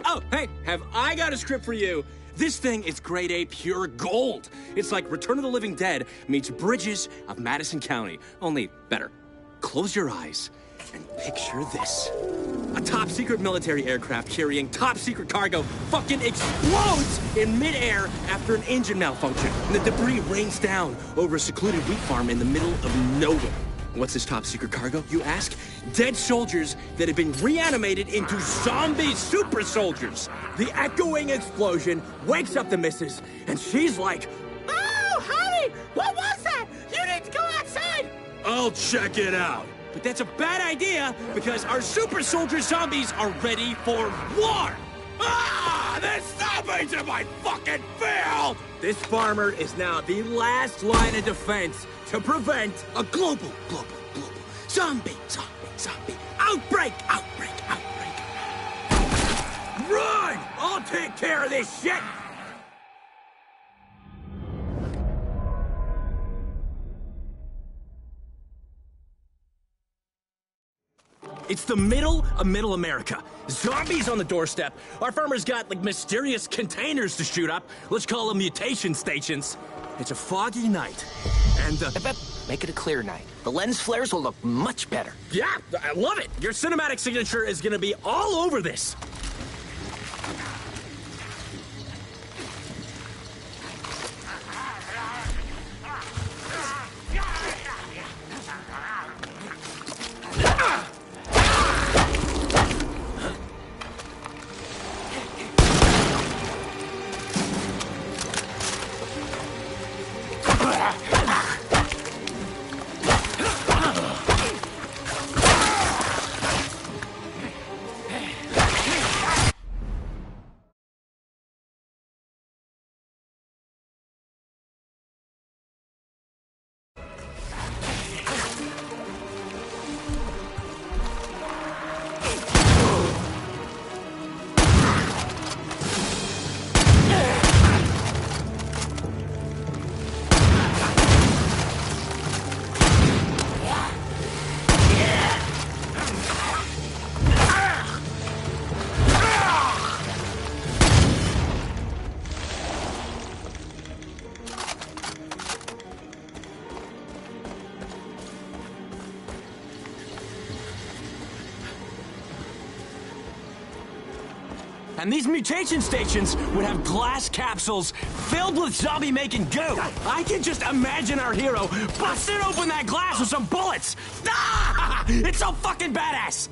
Oh, hey, have I got a script for you? This thing is grade A pure gold. It's like Return of the Living Dead meets Bridges of Madison County, only better. Close your eyes and picture this. A top-secret military aircraft carrying top-secret cargo fucking explodes in midair after an engine malfunction, and the debris rains down over a secluded wheat farm in the middle of nowhere. What's this top-secret cargo, you ask? Dead soldiers that have been reanimated into zombie super soldiers. The echoing explosion wakes up the missus, and she's like, "Oh, honey, what was that? You need to go outside." "I'll check it out." But that's a bad idea, because our super soldier zombies are ready for war. Ah! The zombies in my fucking field! This farmer is now the last line of defense to prevent a global zombie outbreak. Run! I'll take care of this shit! It's the middle of Middle America. Zombies on the doorstep. Our farmer's got, like, mysterious containers to shoot up. Let's call them mutation stations. It's a foggy night, and Make it a clear night. The lens flares will look much better. Yeah, I love it. Your cinematic signature is gonna be all over this. And these mutation stations would have glass capsules filled with zombie-making goo. I can just imagine our hero busting open that glass with some bullets. Ah! It's so fucking badass.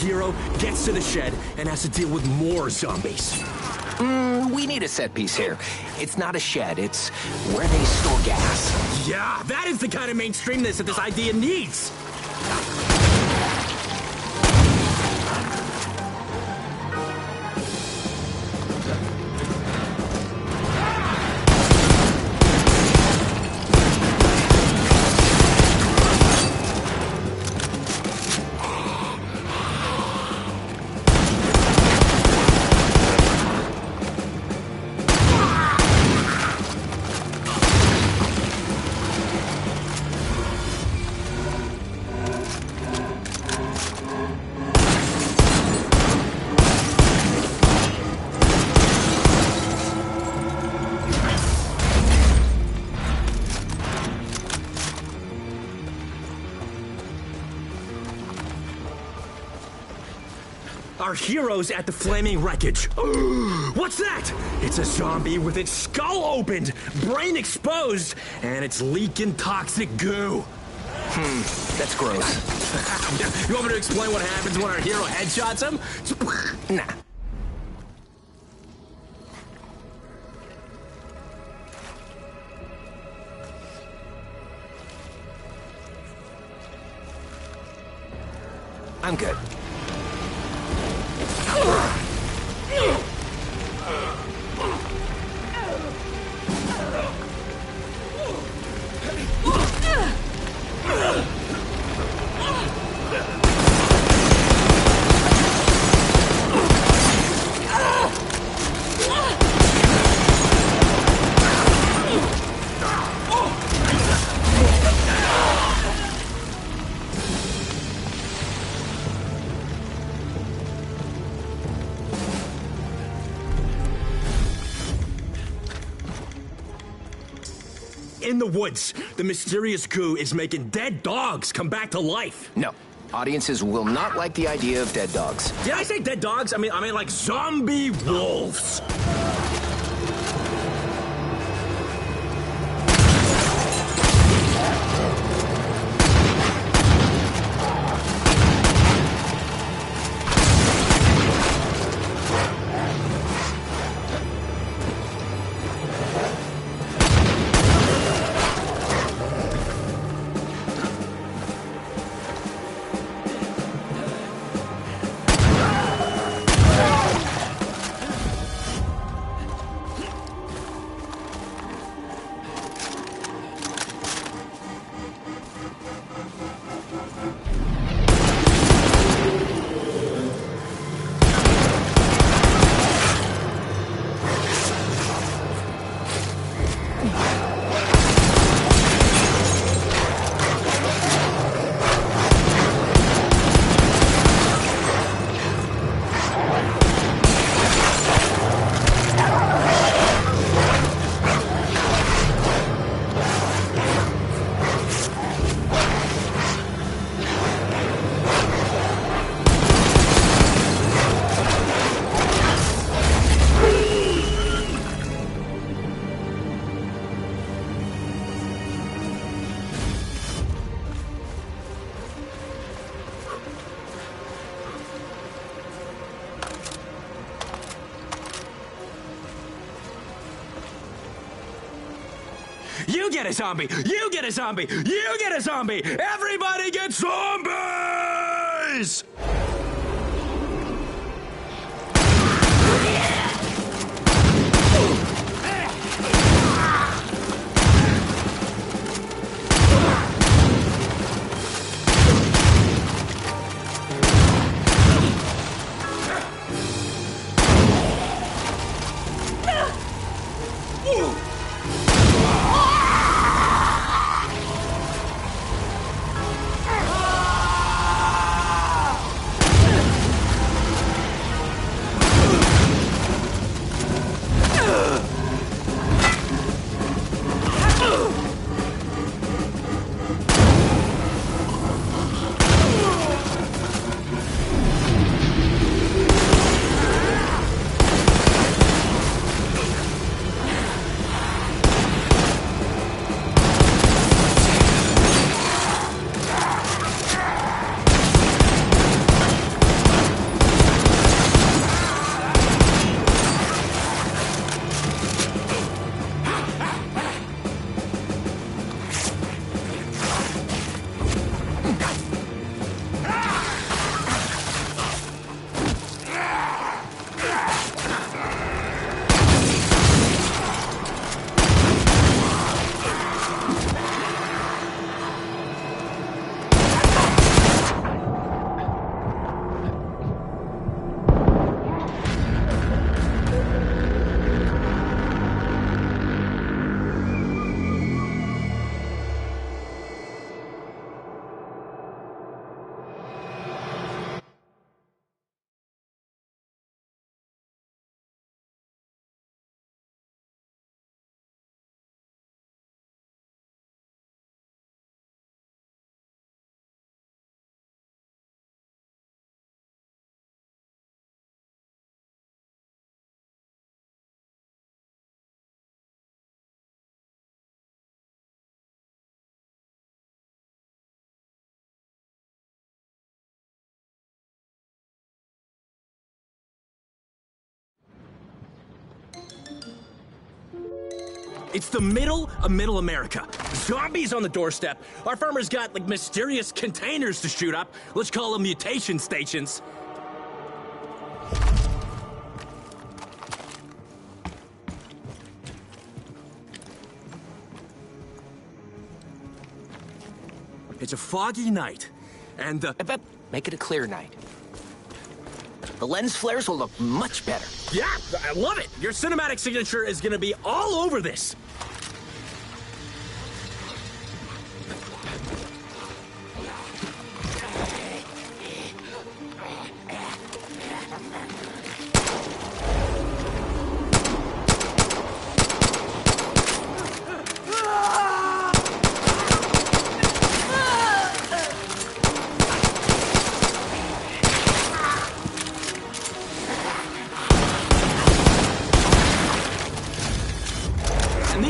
hero gets to the shed and has to deal with more zombies. We need a set piece here. It's not a shed, it's where they store gas. Yeah, that is the kind of mainstreamness that this idea needs. Our heroes at the flaming wreckage. What's that? It's a zombie with its skull opened, brain exposed, and it's leaking toxic goo. That's gross. You want me to explain what happens when our hero headshots him? Nah. I'm good. In the woods, the mysterious goo is making dead dogs come back to life. No. Audiences will not like the idea of dead dogs. Did I say dead dogs? I mean like zombie wolves. You get a zombie! You get a zombie! You get a zombie! Everybody gets zombies! It's the middle of middle America. Zombies on the doorstep. Our farmer's got, like, mysterious containers to shoot up. Let's call them mutation stations. It's a foggy night, and the... Make it a clear night. The lens flares will look much better. Yeah, I love it! Your cinematic signature is gonna be all over this!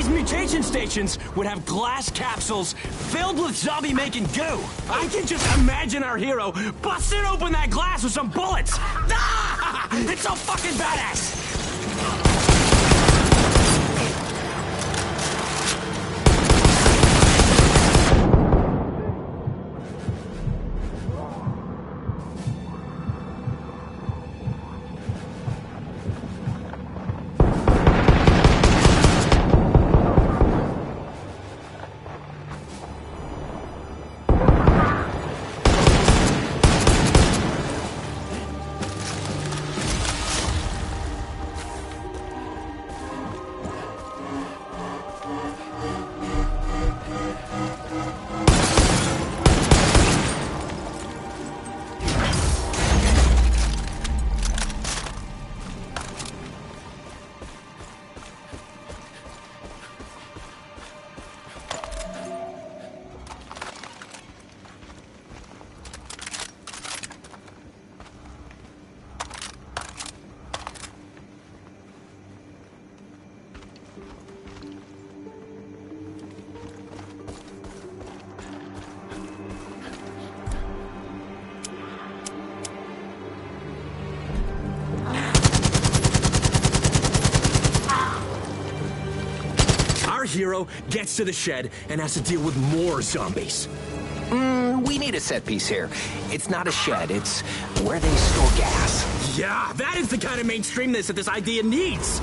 Mutation stations would have glass capsules filled with zombie-making goo. I can just imagine our hero busting open that glass with some bullets. Ah! It's so fucking badass! Hero gets to the shed and has to deal with more zombies. We need a set piece here. It's not a shed, it's where they store gas. Yeah, that is the kind of mainstreamness that this idea needs.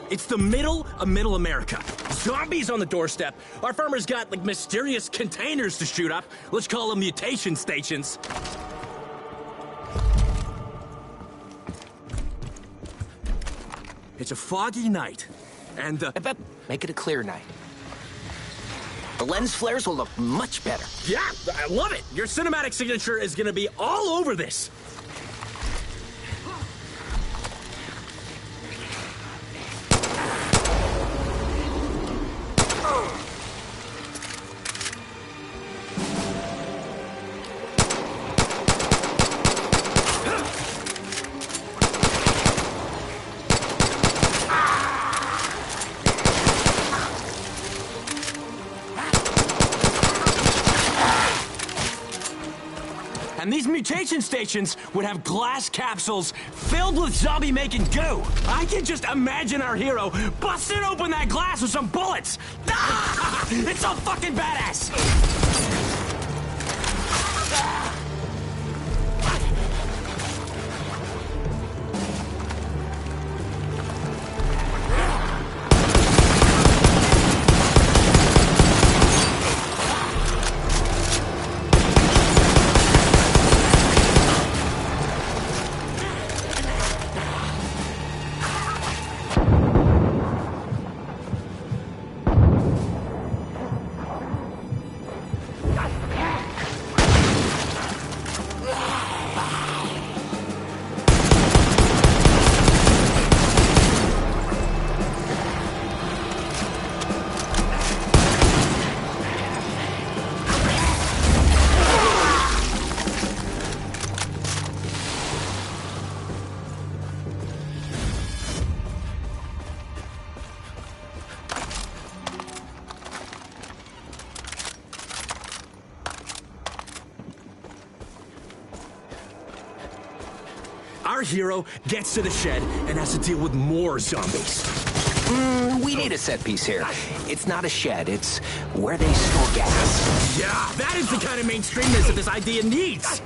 It's the middle of middle America. Zombies on the doorstep. Our farmer's got, like, mysterious containers to shoot up. Let's call them mutation stations. It's a foggy night, and the... Make it a clear night. The lens flares will look much better. Yeah, I love it! Your cinematic signature is gonna be all over this! these mutation stations would have glass capsules filled with zombie-making goo. I can just imagine our hero busting open that glass with some bullets. Ah! It's so fucking badass! Our hero gets to the shed and has to deal with more zombies. We need a set piece here. It's not a shed, it's where they store gas. Yeah, that is the kind of mainstreamness that this idea needs.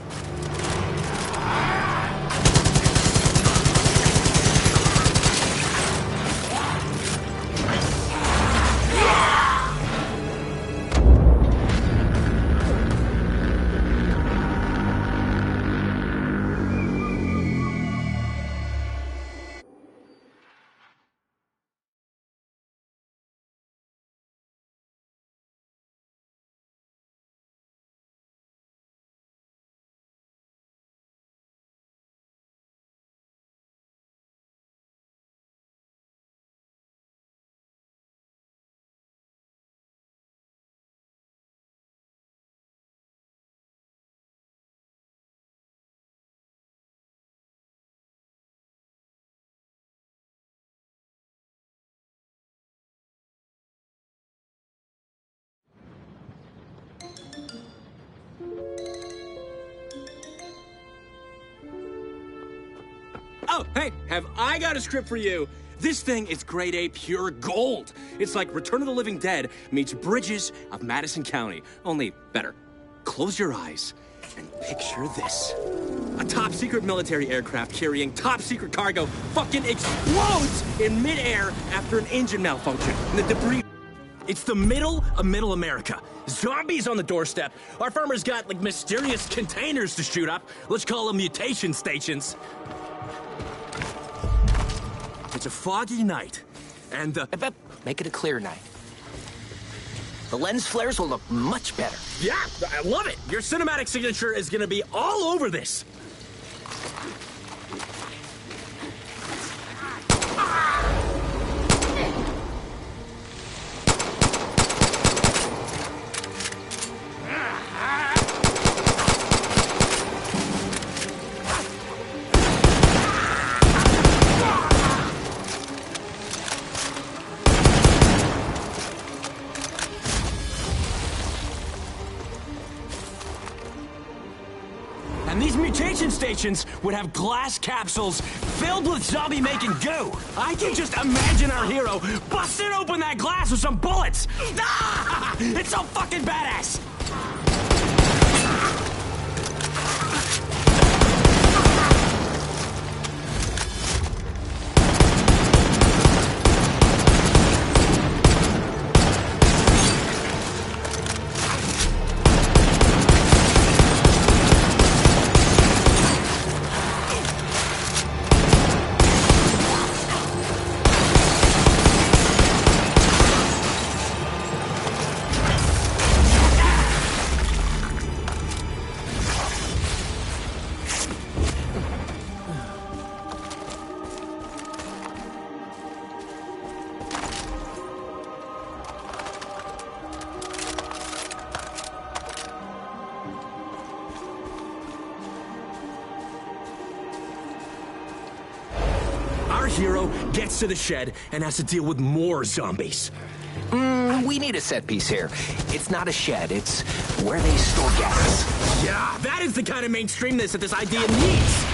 Oh, hey, have I got a script for you? This thing is grade A pure gold. It's like Return of the Living Dead meets Bridges of Madison County, only better. Close your eyes and picture this. A top-secret military aircraft carrying top-secret cargo fucking explodes in midair after an engine malfunction. And the debris... It's the middle of Middle America. Zombies on the doorstep. Our farmer's got, like, mysterious containers to shoot up. Let's call them mutation stations. It's a foggy night, and Make it a clear night. The lens flares will look much better. Yeah, I love it. Your cinematic signature is gonna be all over this. And these mutation stations would have glass capsules filled with zombie-making goo. I can just imagine our hero busting open that glass with some bullets. Ah! It's so fucking badass! Our hero gets to the shed and has to deal with more zombies. We need a set piece here. It's not a shed, it's where they store gas. Yeah, that is the kind of mainstreamness that this idea needs.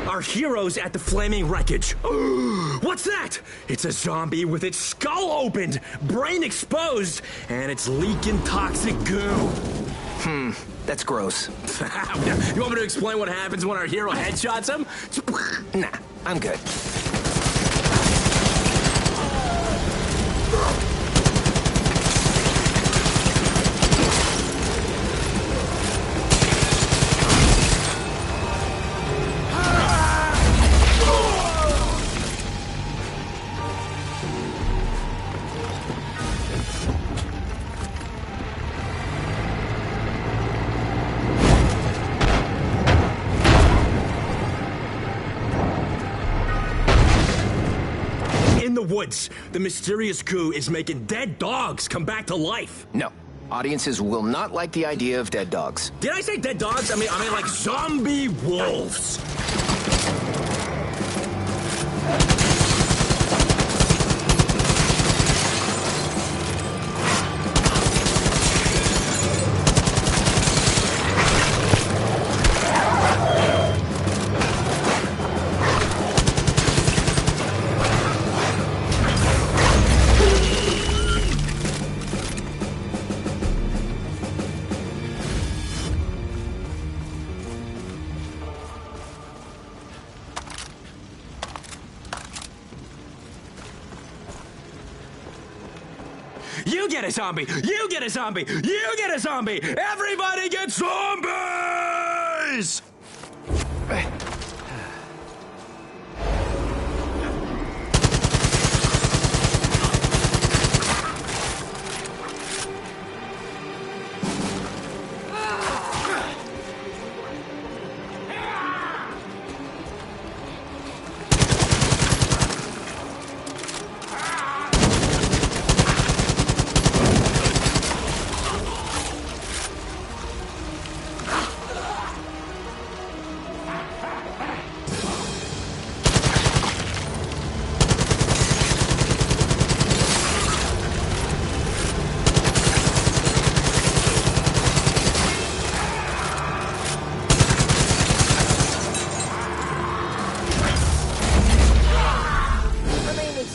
Our heroes at the flaming wreckage. What's that? It's a zombie with its skull opened, brain exposed, and it's leaking toxic goo. That's gross. You want me to explain what happens when our hero headshots him? Nah, I'm good. In the woods, the mysterious goo is making dead dogs come back to life. No. Audiences will not like the idea of dead dogs. Did I say dead dogs? I mean like zombie wolves. You get a zombie! You get a zombie! You get a zombie! Everybody gets zombies!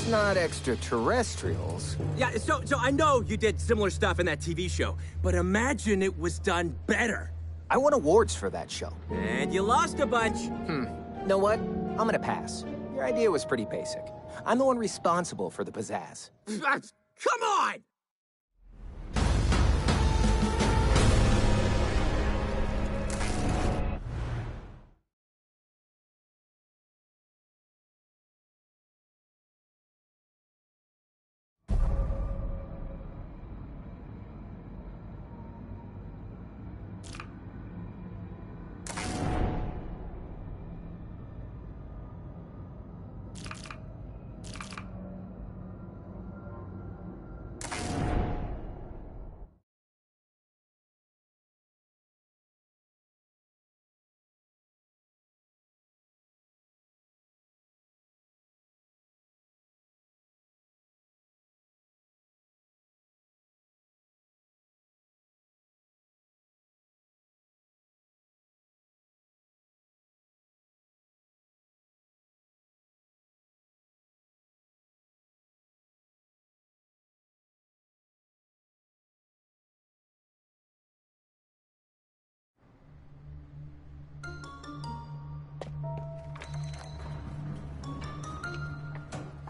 Not extraterrestrials. Yeah, so I know you did similar stuff in that TV show, but imagine it was done better. I won awards for that show. And you lost a bunch. Know what? I'm gonna pass. Your idea was pretty basic. I'm the one responsible for the pizzazz. Come on!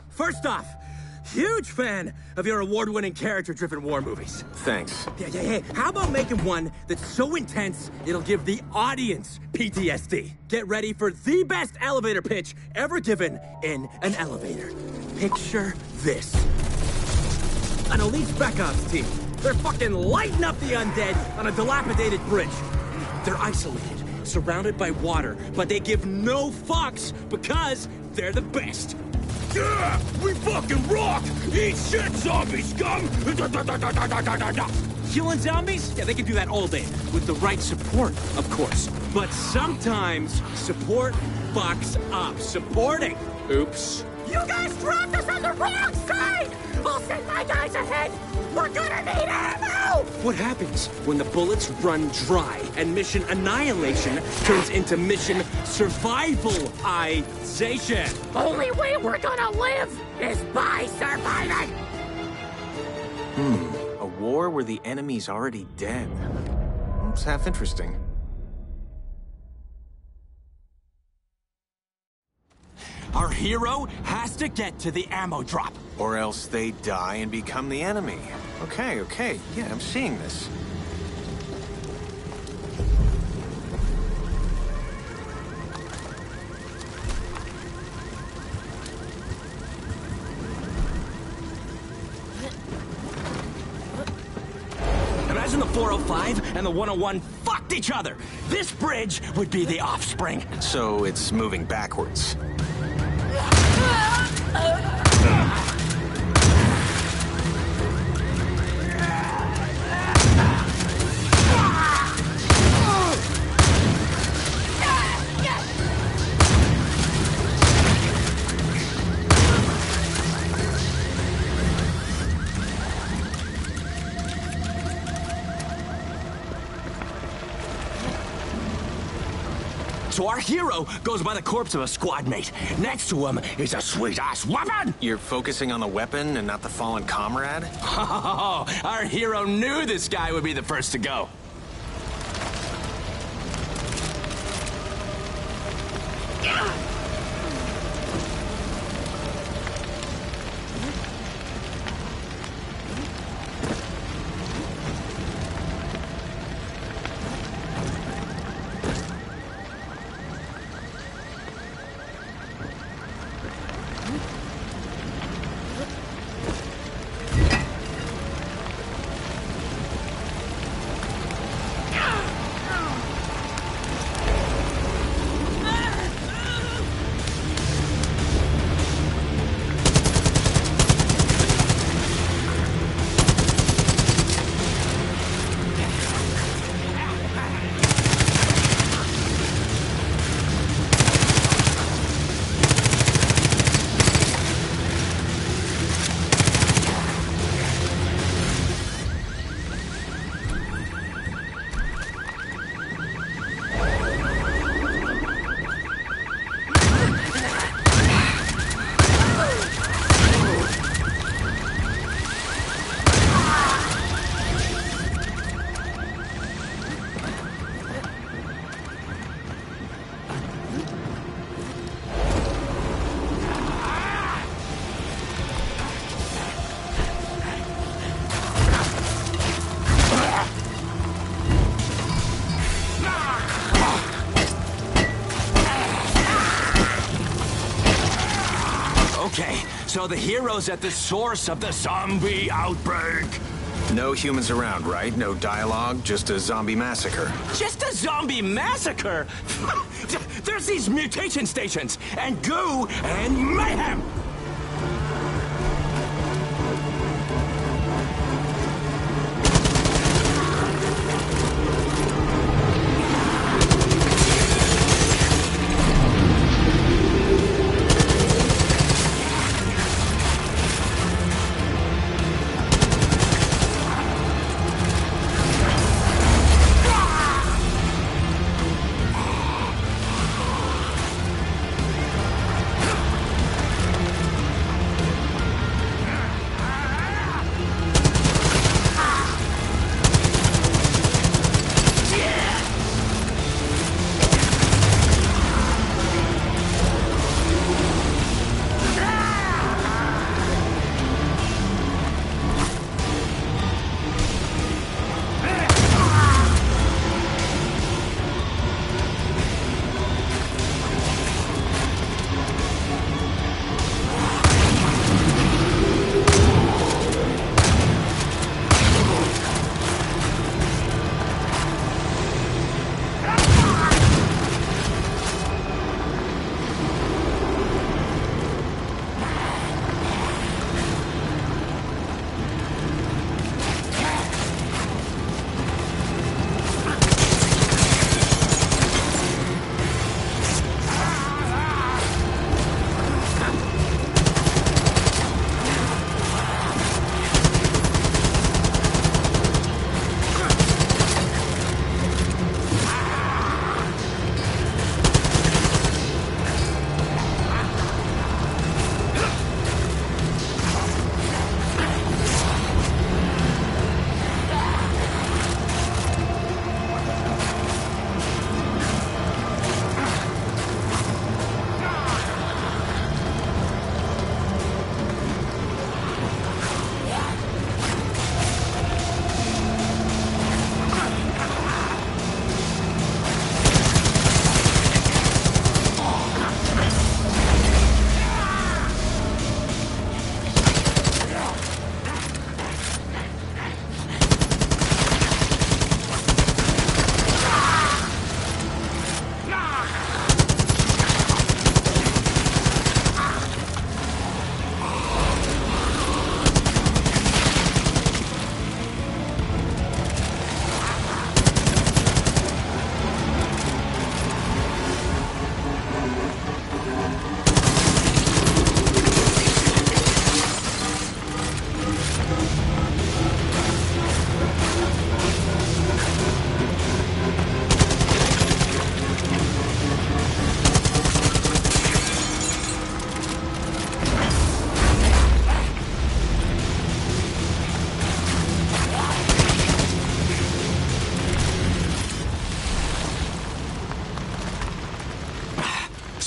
First off, huge fan of your award-winning character-driven war movies. Thanks. Yeah. How about making one that's so intense, it'll give the audience PTSD? Get ready for the best elevator pitch ever given in an elevator. Picture this. An elite spec ops team. They're fucking lighting up the undead on a dilapidated bridge. They're isolated, surrounded by water, but they give no fucks because they're the best. Yeah! We fucking rock! Eat shit, zombie scum! Killing zombies? Yeah, they can do that all day. With the right support, of course. But sometimes, support fucks up. Supporting. Oops. You guys dropped us on the wrong side! I'll send my guys ahead! We're gonna need ammo! What happens when the bullets run dry and mission annihilation turns into mission survivalization? Only way we're gonna live is by surviving! A war where the enemy's already dead. It's half interesting. Our hero has to get to the ammo drop. Or else they die and become the enemy. Okay. Yeah, I'm seeing this. Imagine the 405 and the 101 fucked each other. This bridge would be the offspring. So it's moving backwards. So our hero goes by the corpse of a squad mate. Next to him is a sweet-ass weapon! You're focusing on the weapon and not the fallen comrade? Oh, our hero knew this guy would be the first to go. Okay, so the hero's at the source of the zombie outbreak. No humans around, right? No dialogue, just a zombie massacre. Just a zombie massacre? There's these mutation stations, and goo, and mayhem!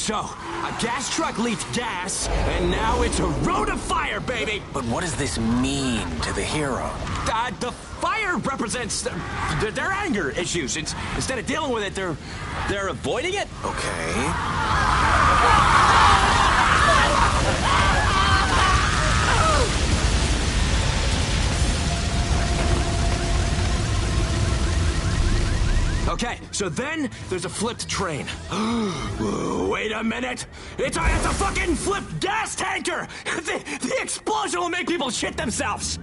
So, a gas truck leaked gas, and now it's a road of fire, baby! But what does this mean to the hero? The fire represents their anger issues. Instead of dealing with it, they're avoiding it. Okay. Okay, so then there's a flipped train. Wait a minute! It's a fucking flipped gas tanker! The explosion will make people shit themselves!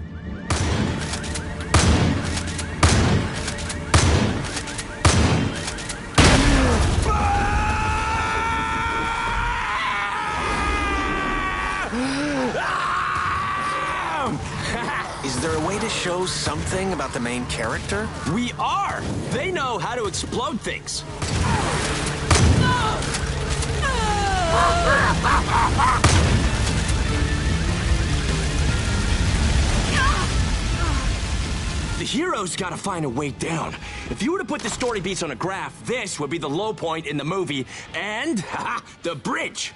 Is there a way to show something about the main character? We are! They know how to explode things. The hero's gotta find a way down. If you were to put the story beats on a graph, this would be the low point in the movie, and, the bridge.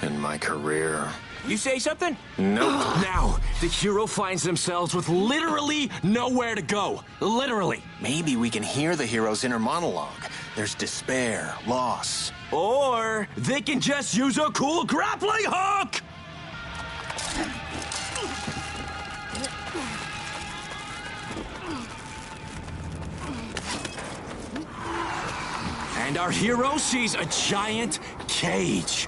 In my career. You say something? Nope. Now, the hero finds themselves with literally nowhere to go. Literally. Maybe we can hear the hero's inner monologue. There's despair, loss. Or they can just use a cool grappling hook! And our hero sees a giant cage.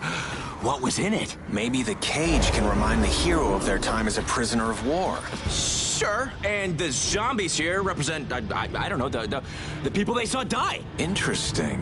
What was in it? Maybe the cage can remind the hero of their time as a prisoner of war. Sure. And the zombies here represent, I don't know, the people they saw die. Interesting.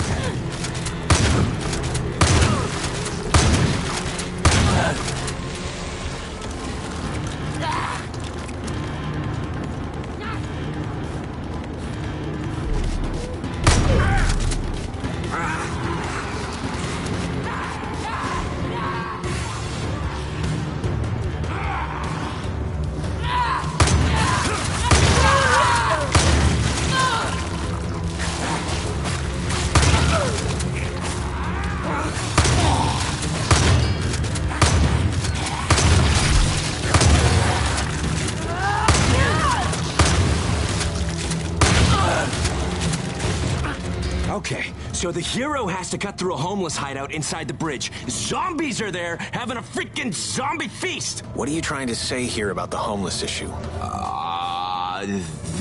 Okay, so the hero has to cut through a homeless hideout inside the bridge. Zombies are there having a freaking zombie feast. What are you trying to say here about the homeless issue?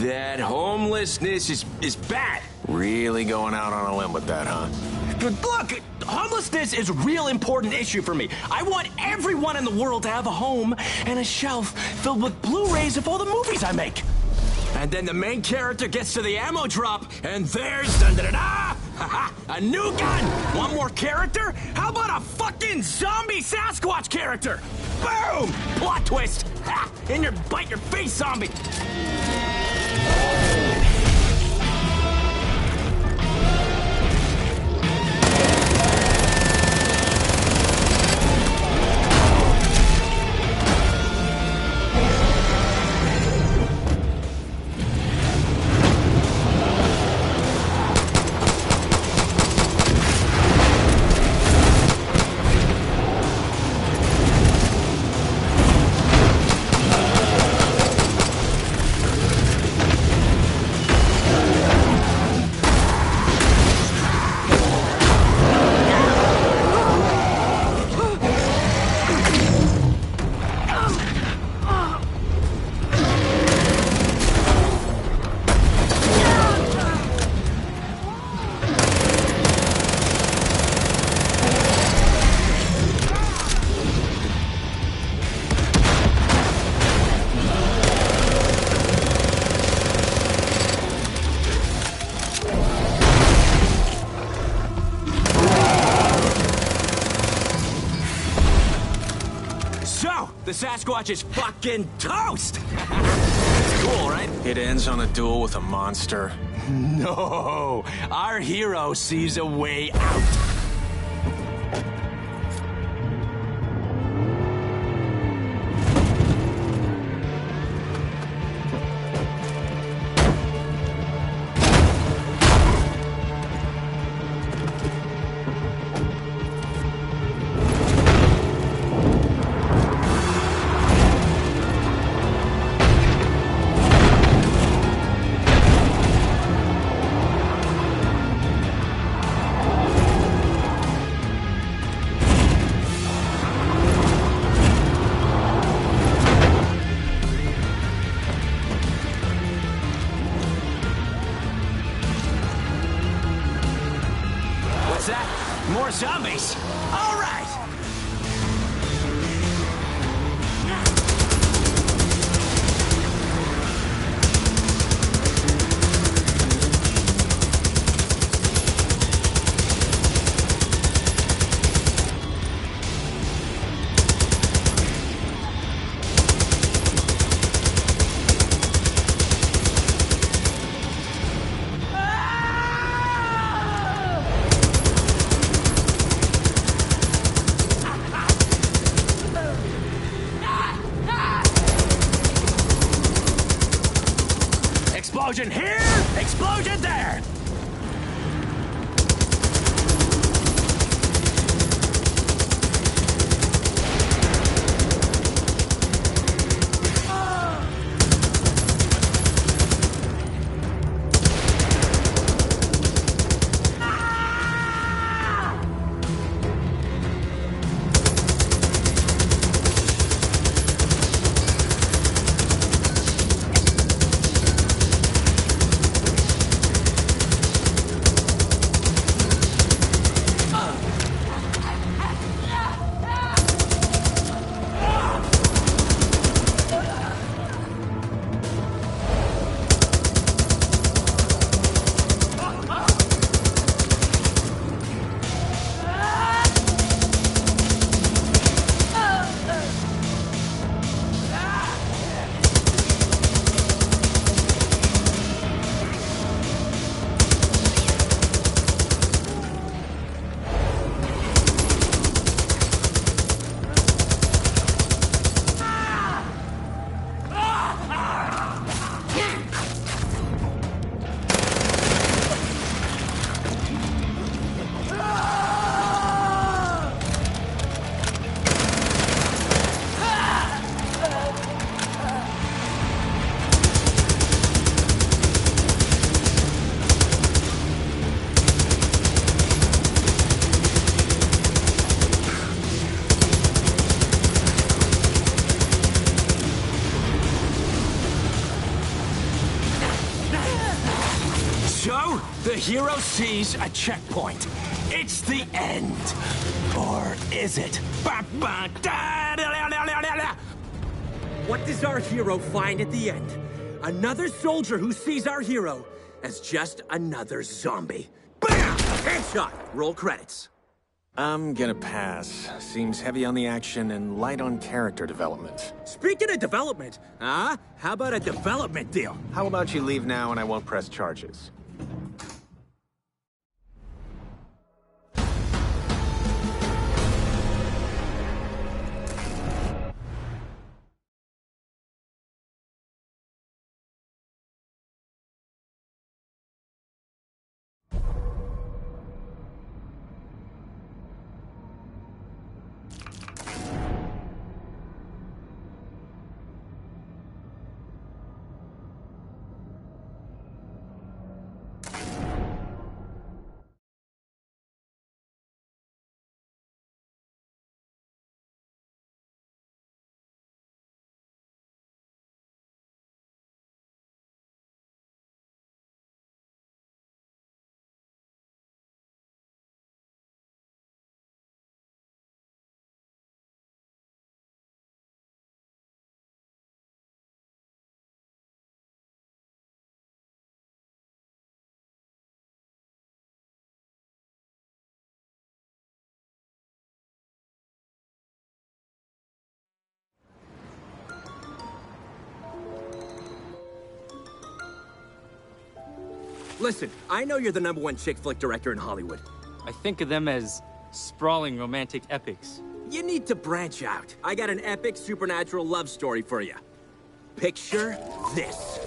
That homelessness is bad. Really going out on a limb with that, huh? But look, homelessness is a real important issue for me. I want everyone in the world to have a home and a shelf filled with Blu-rays of all the movies I make. And then the main character gets to the ammo drop, and there's a new gun! One more character? How about a fucking zombie Sasquatch character? Boom! Plot twist! Ha! In your bite your face, zombie! The Sasquatch is fucking toast! It's cool, right? It ends on a duel with a monster. No! Our hero sees a way out. this! All right! Explosion here! Explosion there! So, the hero sees a checkpoint. It's the end. Or is it? What does our hero find at the end? Another soldier who sees our hero as just another zombie. Bam! Headshot! Roll credits. I'm gonna pass. Seems heavy on the action and light on character development. Speaking of development, how about a development deal? How about you leave now and I won't press charges? Listen, I know you're the #1 chick flick director in Hollywood. I think of them as sprawling romantic epics. You need to branch out. I got an epic supernatural love story for you. Picture this.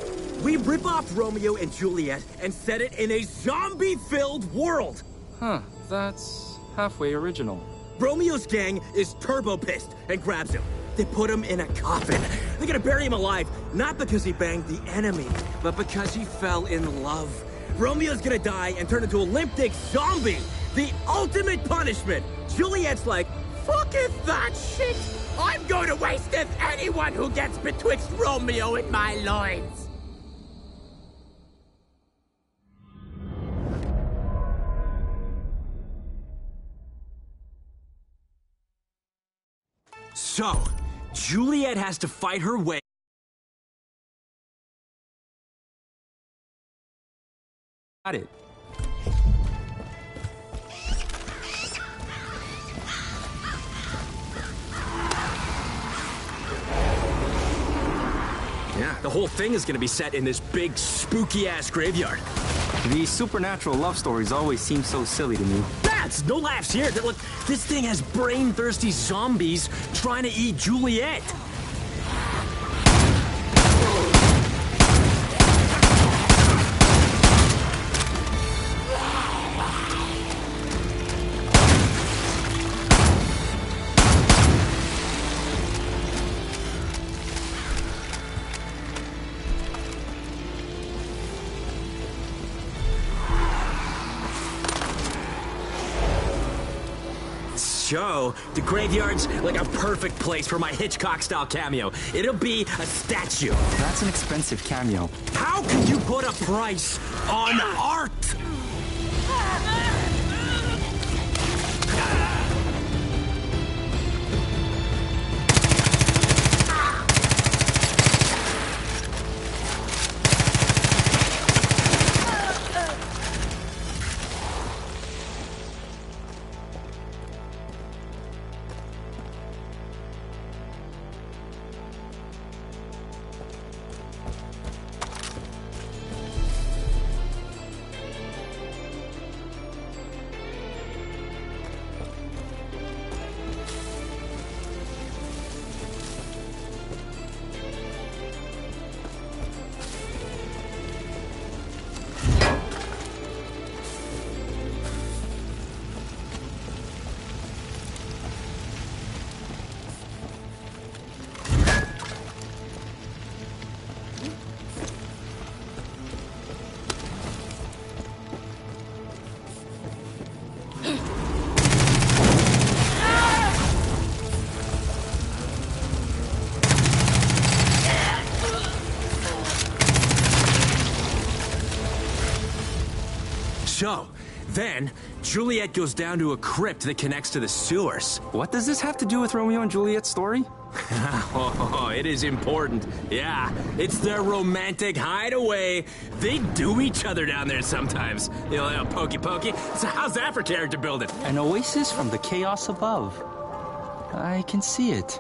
We rip off Romeo and Juliet and set it in a zombie-filled world. Huh, that's halfway original. Romeo's gang is turbo pissed and grabs him. They put him in a coffin. They're gonna bury him alive, not because he banged the enemy, but because he fell in love. Romeo's gonna die and turn into a limp dick zombie. The ultimate punishment. Juliet's like, fucketh that shit. I'm going to wasteth anyone who gets betwixt Romeo and my loins. So, Juliet has to fight her way. Got it. Yeah, the whole thing is gonna be set in this big, spooky-ass graveyard. These supernatural love stories always seem so silly to me. That's no laughs here. Look, this thing has brain-thirsty zombies trying to eat Juliet. Show, the graveyard's like a perfect place for my Hitchcock-style cameo. It'll be a statue. That's an expensive cameo. How can you put a price on art? So, then, Juliet goes down to a crypt that connects to the sewers. What does this have to do with Romeo and Juliet's story? Oh, it is important. Yeah, it's their romantic hideaway. They do each other down there sometimes. You know, pokey pokey. So how's that for character building? An oasis from the chaos above. I can see it.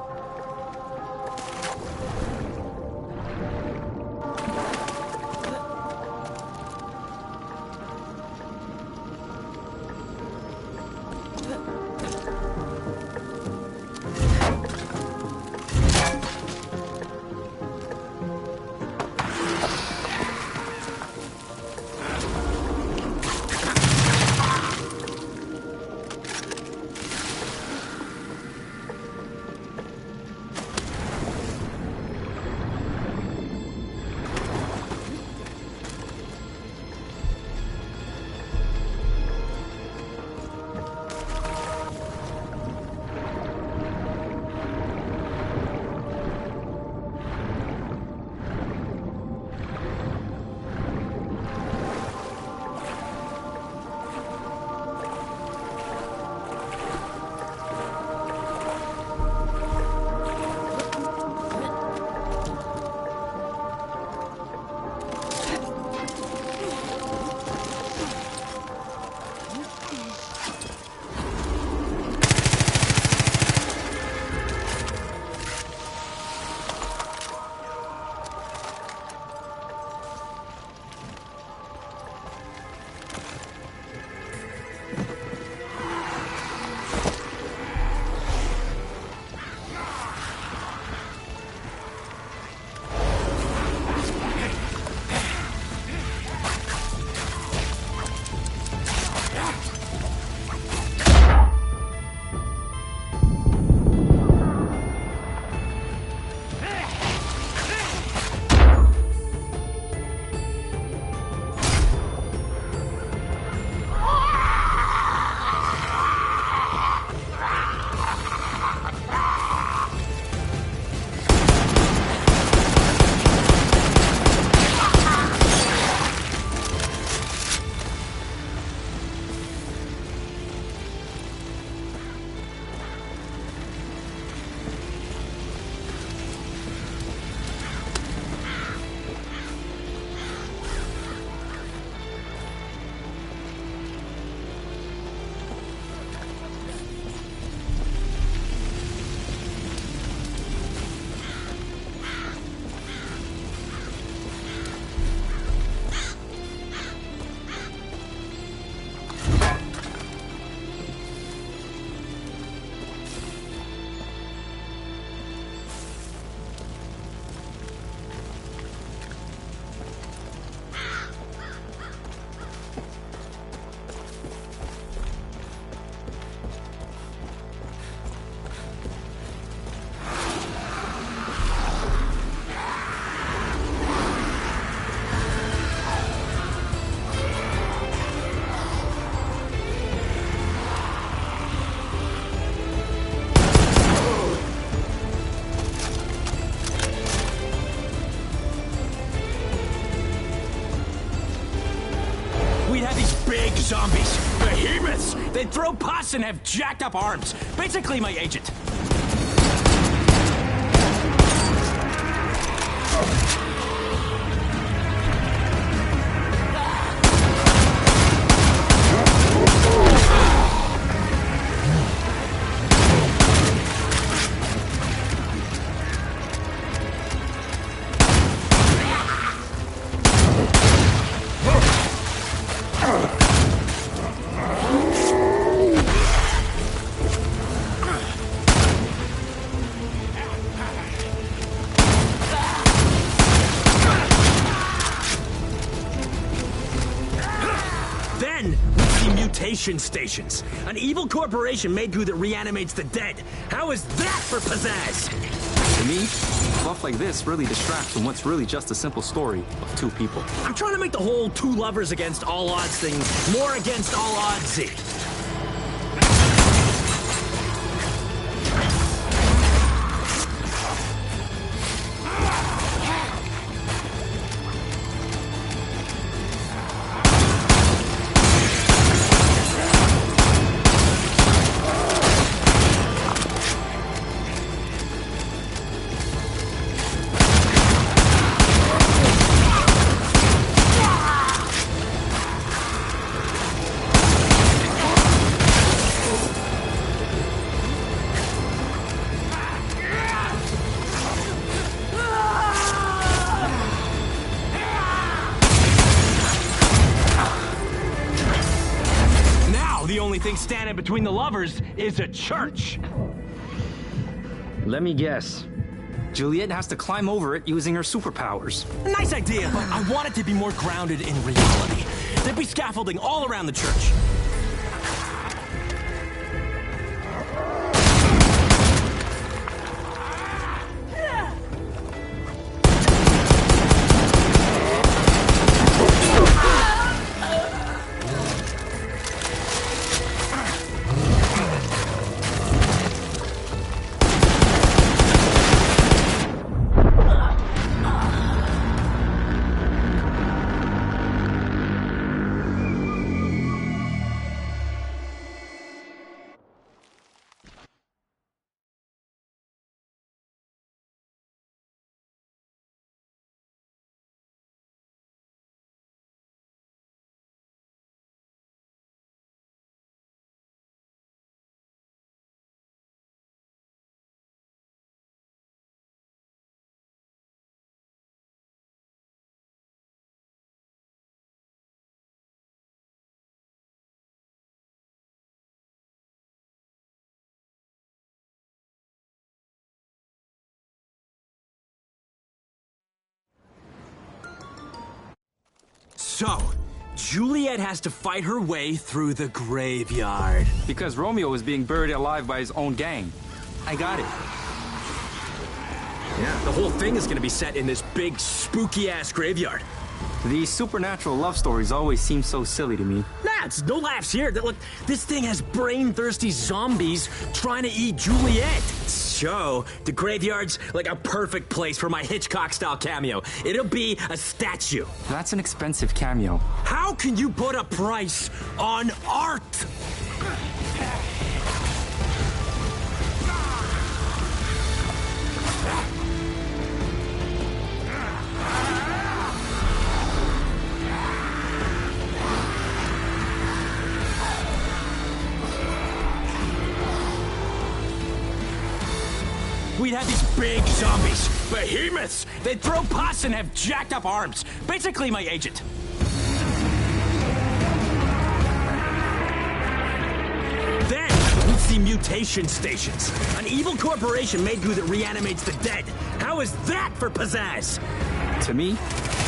zombies, behemoths. They throw pus and have jacked up arms. Basically my agent. Stations. An evil corporation made goo that reanimates the dead. How is that for pizzazz? To me, fluff like this really distracts from what's really just a simple story of two people. I'm trying to make the whole two lovers against all odds thing more against all oddsy. Thing standing between the lovers is a church. Let me guess. Juliet has to climb over it using her superpowers. Nice idea, but I want it to be more grounded in reality. There'd be scaffolding all around the church. So, Juliet has to fight her way through the graveyard. Because Romeo is being buried alive by his own gang. I got it. Yeah, the whole thing is gonna be set in this big, spooky-ass graveyard. These supernatural love stories always seem so silly to me. Nah, it's no laughs here. Look, this thing has brain-thirsty zombies trying to eat Juliet. So, the graveyard's like a perfect place for my Hitchcock-style cameo. It'll be a statue. That's an expensive cameo. How can you put a price on art? We'd have these big zombies, behemoths. They throw pus and have jacked up arms. Basically my agent. Then we'd see mutation stations. An evil corporation made goo that reanimates the dead. How is that for pizzazz? To me,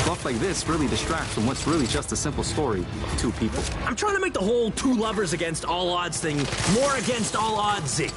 fluff like this really distracts from what's really just a simple story of two people. I'm trying to make the whole two lovers against all odds thing more against all oddsy.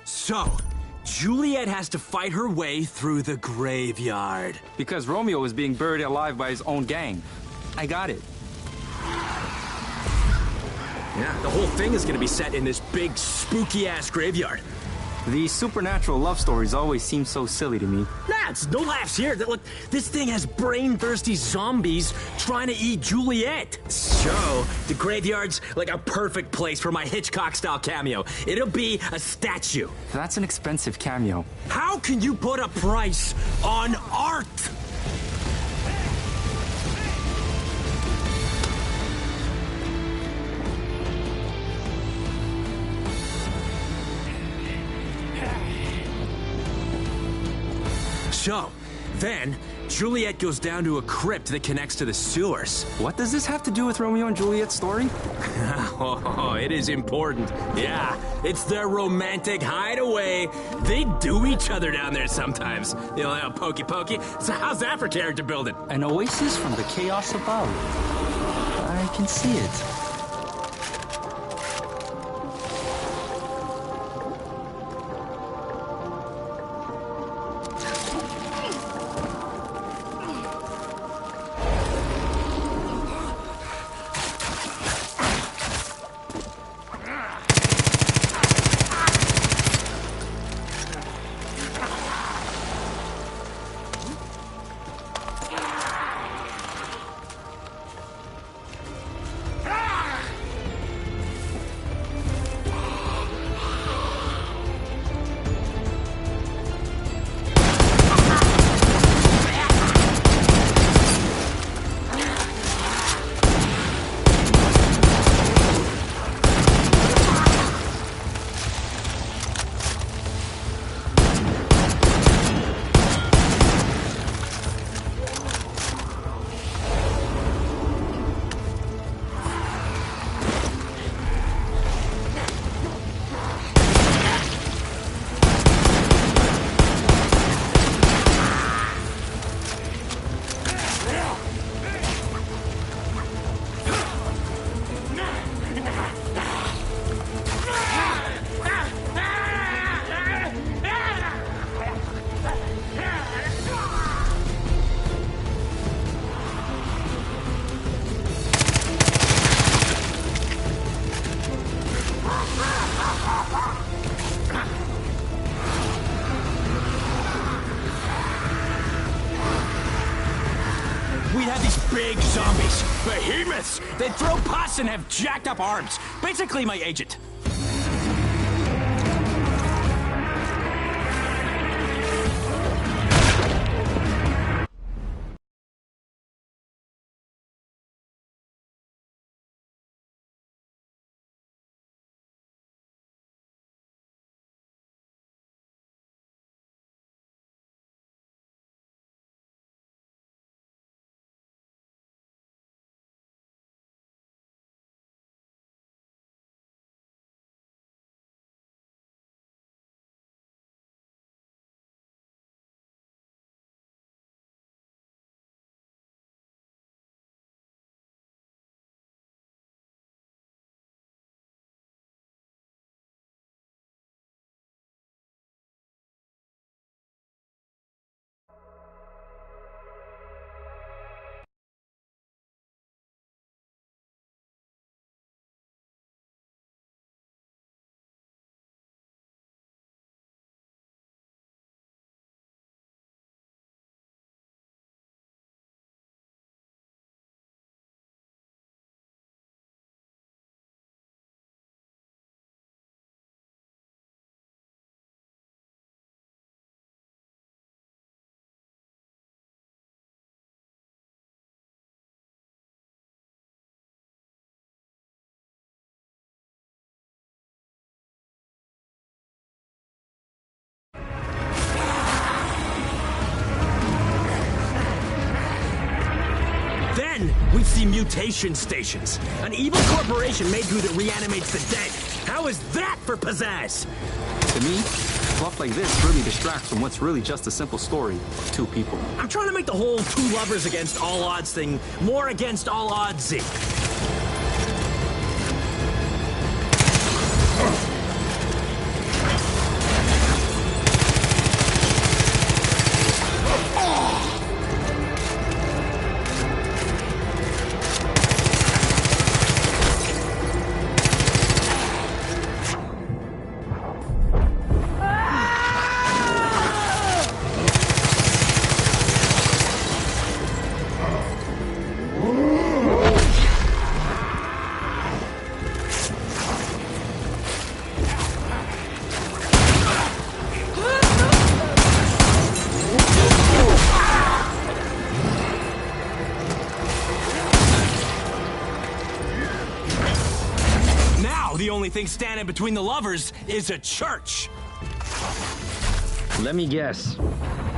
So, Juliet has to fight her way through the graveyard. Because Romeo is being buried alive by his own gang. I got it. Yeah, the whole thing is gonna be set in this big, spooky-ass graveyard. These supernatural love stories always seem so silly to me. Nah, it's no laughs here. Look, this thing has brain-thirsty zombies trying to eat Juliet. So, the graveyard's like a perfect place for my Hitchcock-style cameo. It'll be a statue. That's an expensive cameo. How can you put a price on art? So, then, Juliet goes down to a crypt that connects to the sewers. What does this have to do with Romeo and Juliet's story? Oh, it is important. Yeah, it's their romantic hideaway. They do each other down there sometimes. You know, pokey pokey. So how's that for character building? An oasis from the chaos above. I can see it. We have these big zombies, behemoths. They throw pus and have jacked up arms. Basically my agent. Then we see mutation stations. An evil corporation made goo that reanimates the dead. How is that for pizzazz? To me, fluff like this really distracts from what's really just a simple story of two people. I'm trying to make the whole two lovers against all odds thing more against all oddsy. thing standing between the lovers is a church. Let me guess.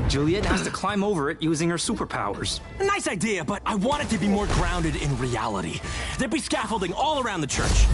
Juliet has to climb over it using her superpowers. A nice idea, but I want it to be more grounded in reality. There'd be scaffolding all around the church.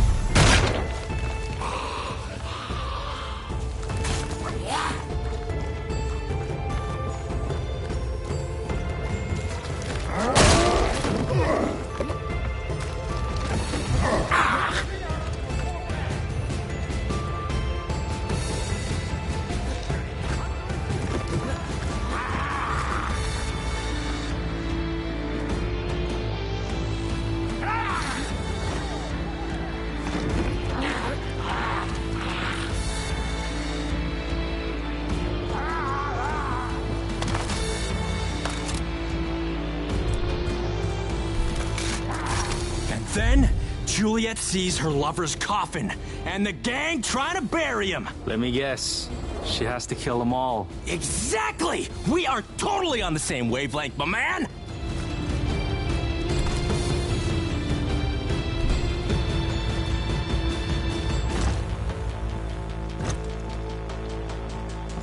Then, Juliet sees her lover's coffin, and the gang trying to bury him. Let me guess. She has to kill them all. Exactly! We are totally on the same wavelength, my man!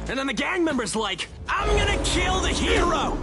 And then the gang member's like, I'm gonna kill the hero!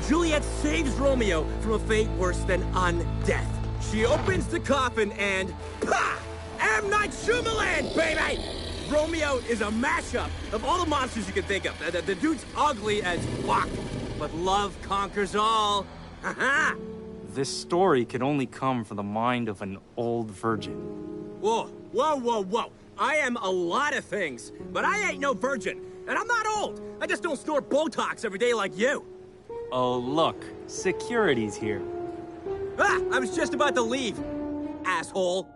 Juliet saves Romeo from a fate worse than undeath. She opens the coffin and... PAH! M. Night Shyamalan, baby! Romeo is a mashup of all the monsters you can think of. The dude's ugly as fuck, but love conquers all. Ha-ha! This story could only come from the mind of an old virgin. Whoa, whoa, whoa, whoa. I am a lot of things, but I ain't no virgin. And I'm not old. I just don't snort Botox every day like you. Oh, look. Security's here. Ah, I was just about to leave, asshole.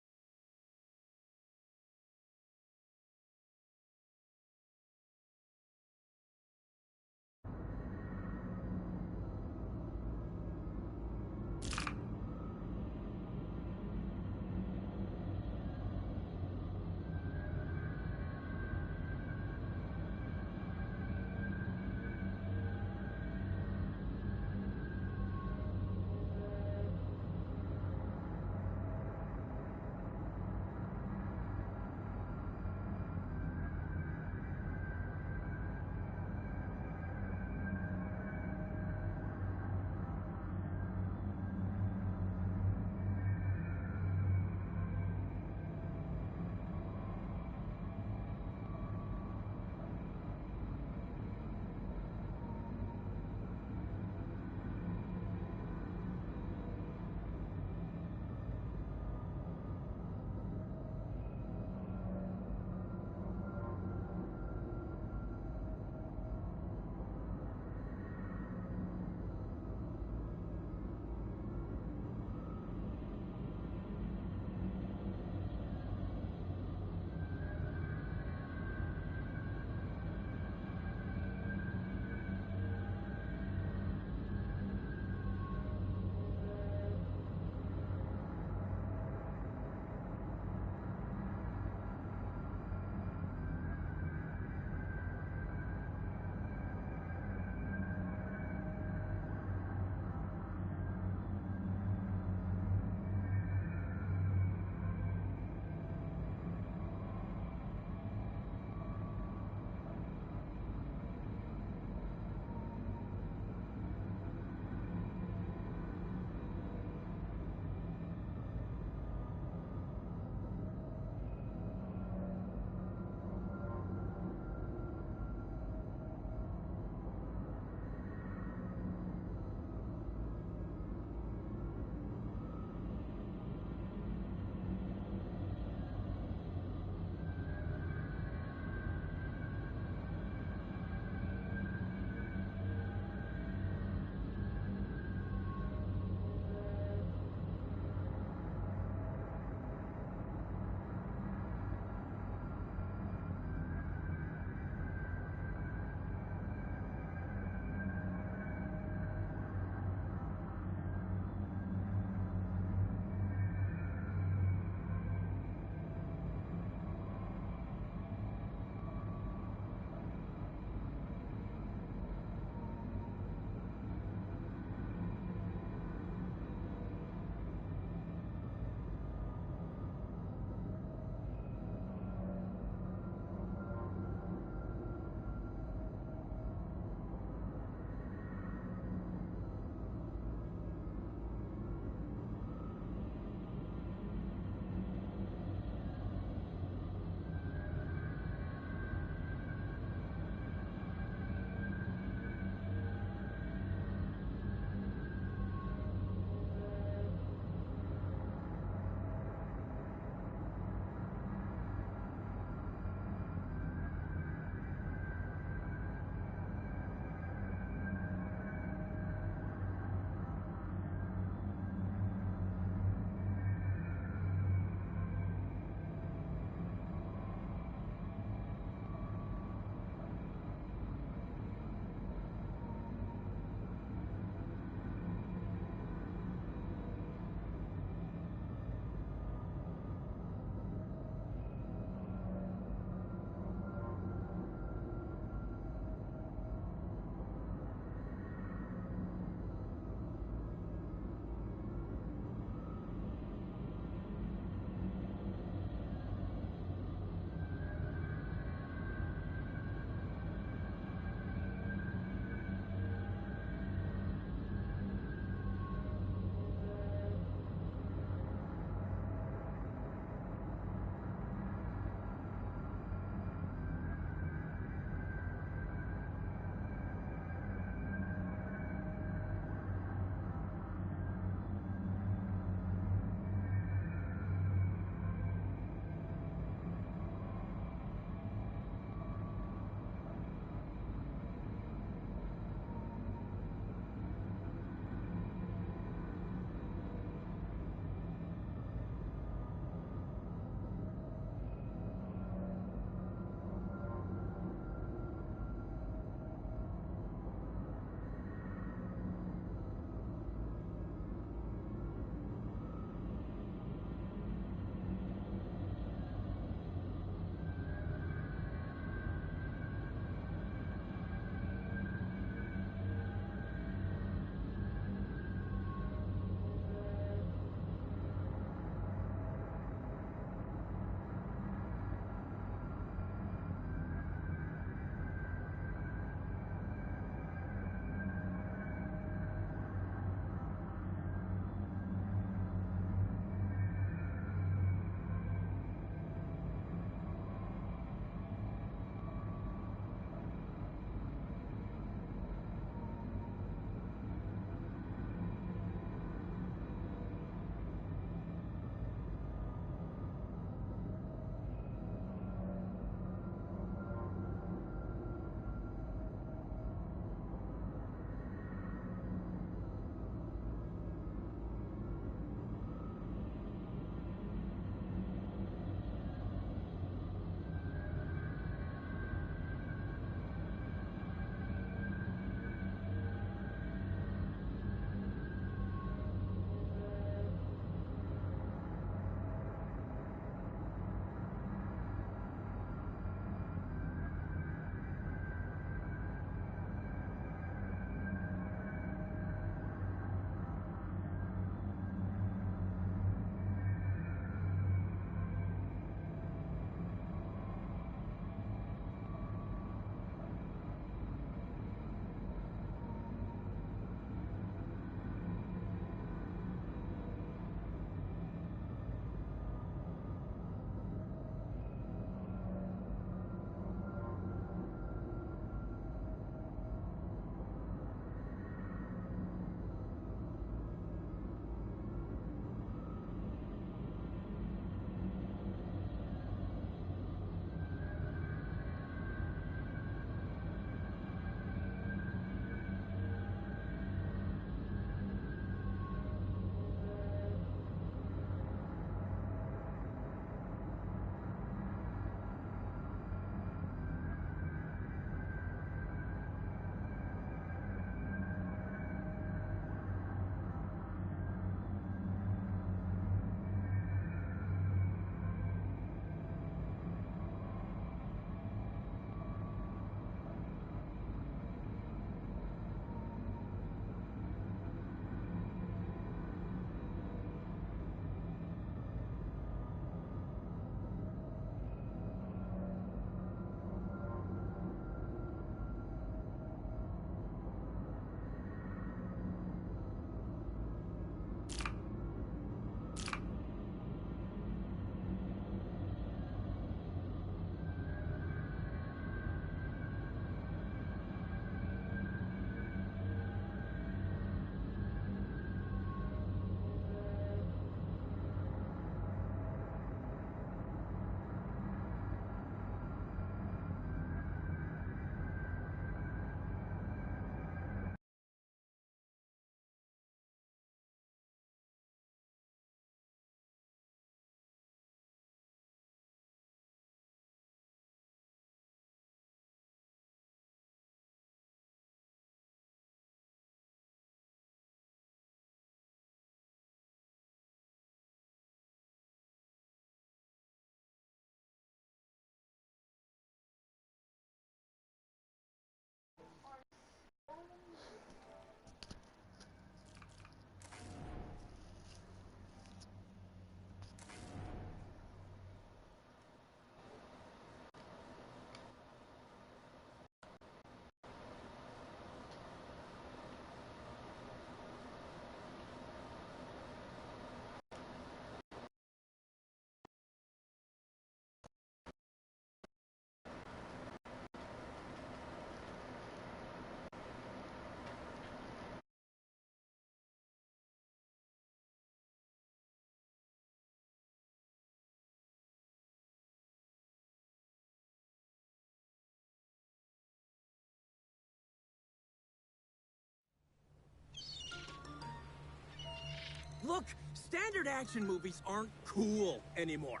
Look, standard action movies aren't cool anymore.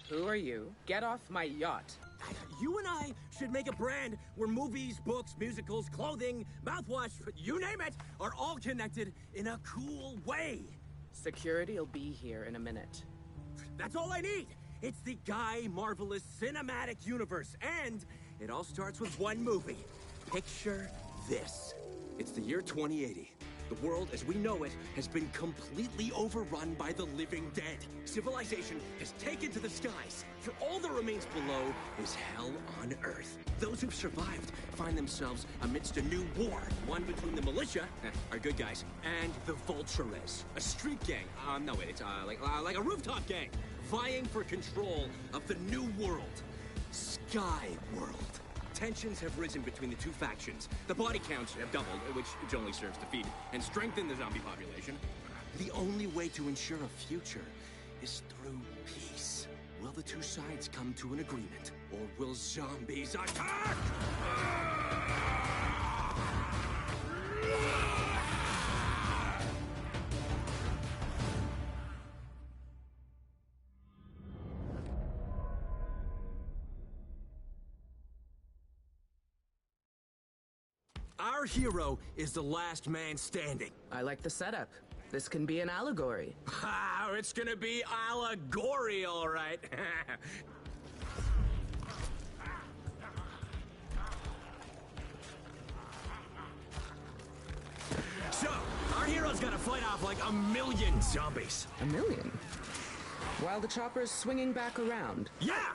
Who are you? Get off my yacht. You and I should make a brand where movies, books, musicals, clothing, mouthwash, you name it, are all connected in a cool way. Security'll be here in a minute. That's all I need. It's the Guy Marvelous Cinematic Universe, and it all starts with one movie. Picture this. It's the year 2080. The world as we know it has been completely overrun by the living dead. Civilization has taken to the skies. For all that remains below is hell on Earth. Those who've survived find themselves amidst a new war. One between the militia, our good guys, and the Vultures, a street gang. No wait, it's like a rooftop gang, vying for control of the new world, Sky World. Tensions have risen between the two factions. The body counts have doubled, which only serves to feed and strengthen the zombie population. The only way to ensure a future is through peace. Will the two sides come to an agreement, or will zombies attack? Our hero is the last man standing. I like the setup. This can be an allegory. It's gonna be allegory, all right. So, our hero's gotta fight off like 1,000,000 zombies. 1,000,000? While the chopper's swinging back around. Yeah!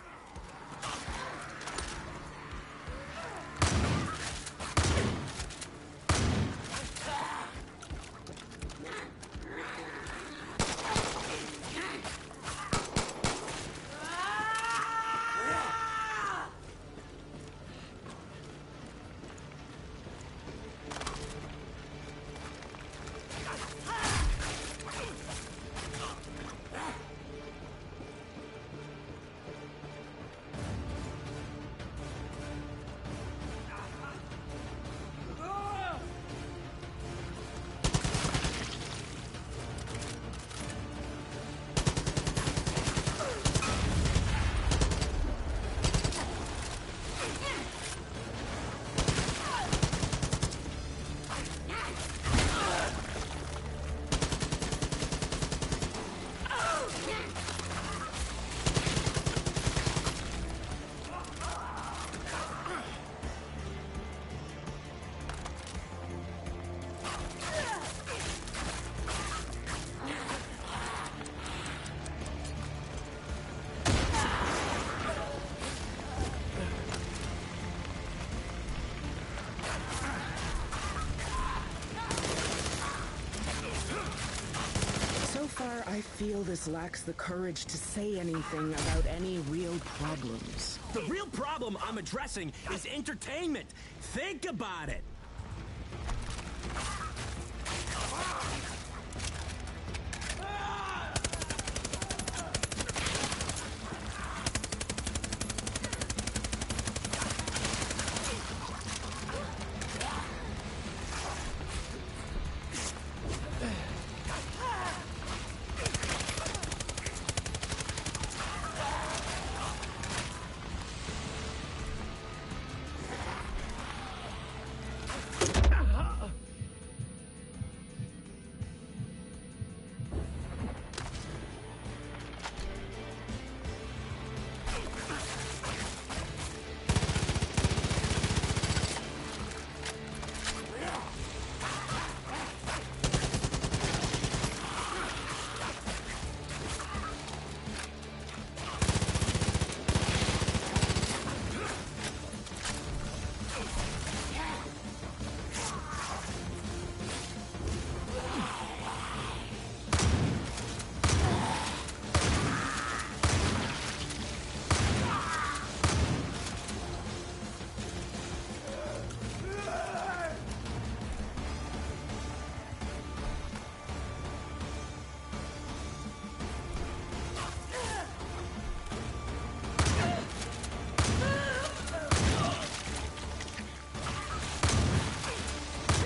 I feel this lacks the courage to say anything about any real problems. The real problem I'm addressing is entertainment. Think about it.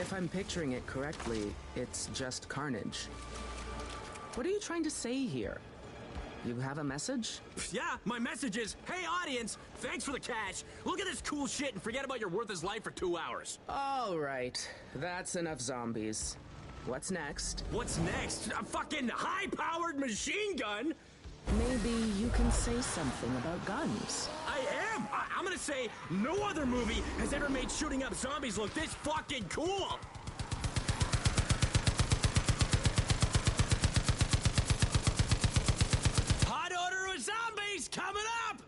If I'm picturing it correctly, it's just carnage. What are you trying to say here? You have a message? Yeah, my message is, hey audience, thanks for the cash. Look at this cool shit and forget about your worthless life for 2 hours. All right, that's enough zombies. What's next? What's next? A fucking high-powered machine gun? Maybe you can say something about guns. I am! I'm gonna say no other movie has ever made shooting up zombies look this fucking cool! Hot odor of zombies coming up!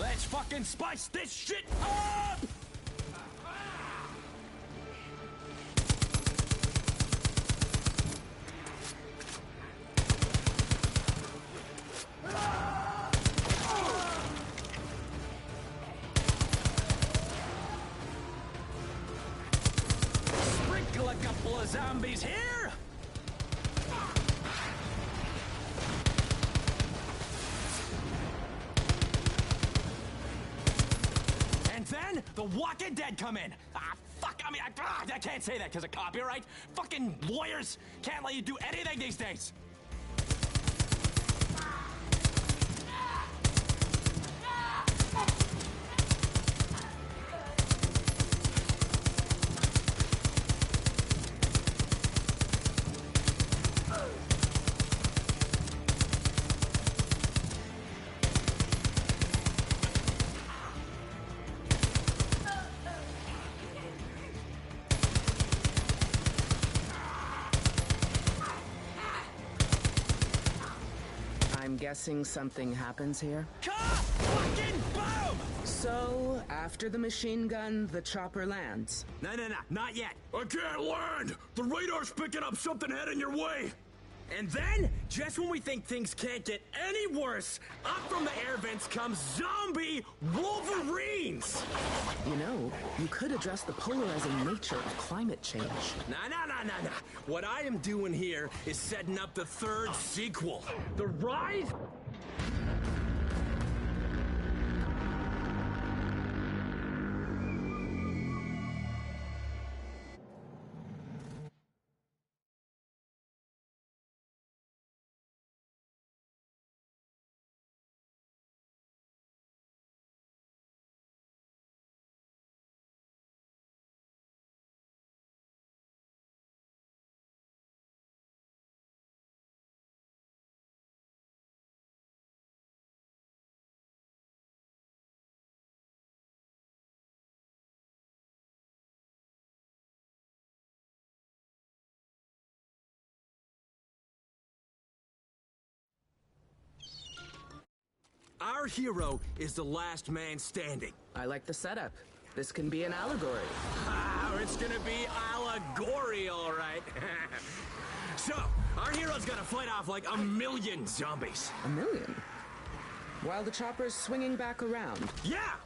Let's fucking spice this shit up! Sprinkle a couple of zombies here! And then the Walking Dead come in. Ah, fuck, I can't say that because of copyright. Fucking lawyers can't let you do anything these days. I'm guessing something happens here. Fucking boom! So, after the machine gun, the chopper lands. No, not yet. I can't land! The radar's picking up something heading your way! And then, just when we think things can't get any worse, up from the air vents comes zombie Wolverines! You know, you could address the polarizing nature of climate change. Nah. What I am doing here is setting up the third sequel. The Rise... Our hero is the last man standing. I like the setup. This can be an allegory. It's gonna be allegory, all right. So, our hero's gotta fight off like 1,000,000 zombies. 1,000,000? While the chopper's swinging back around. Yeah!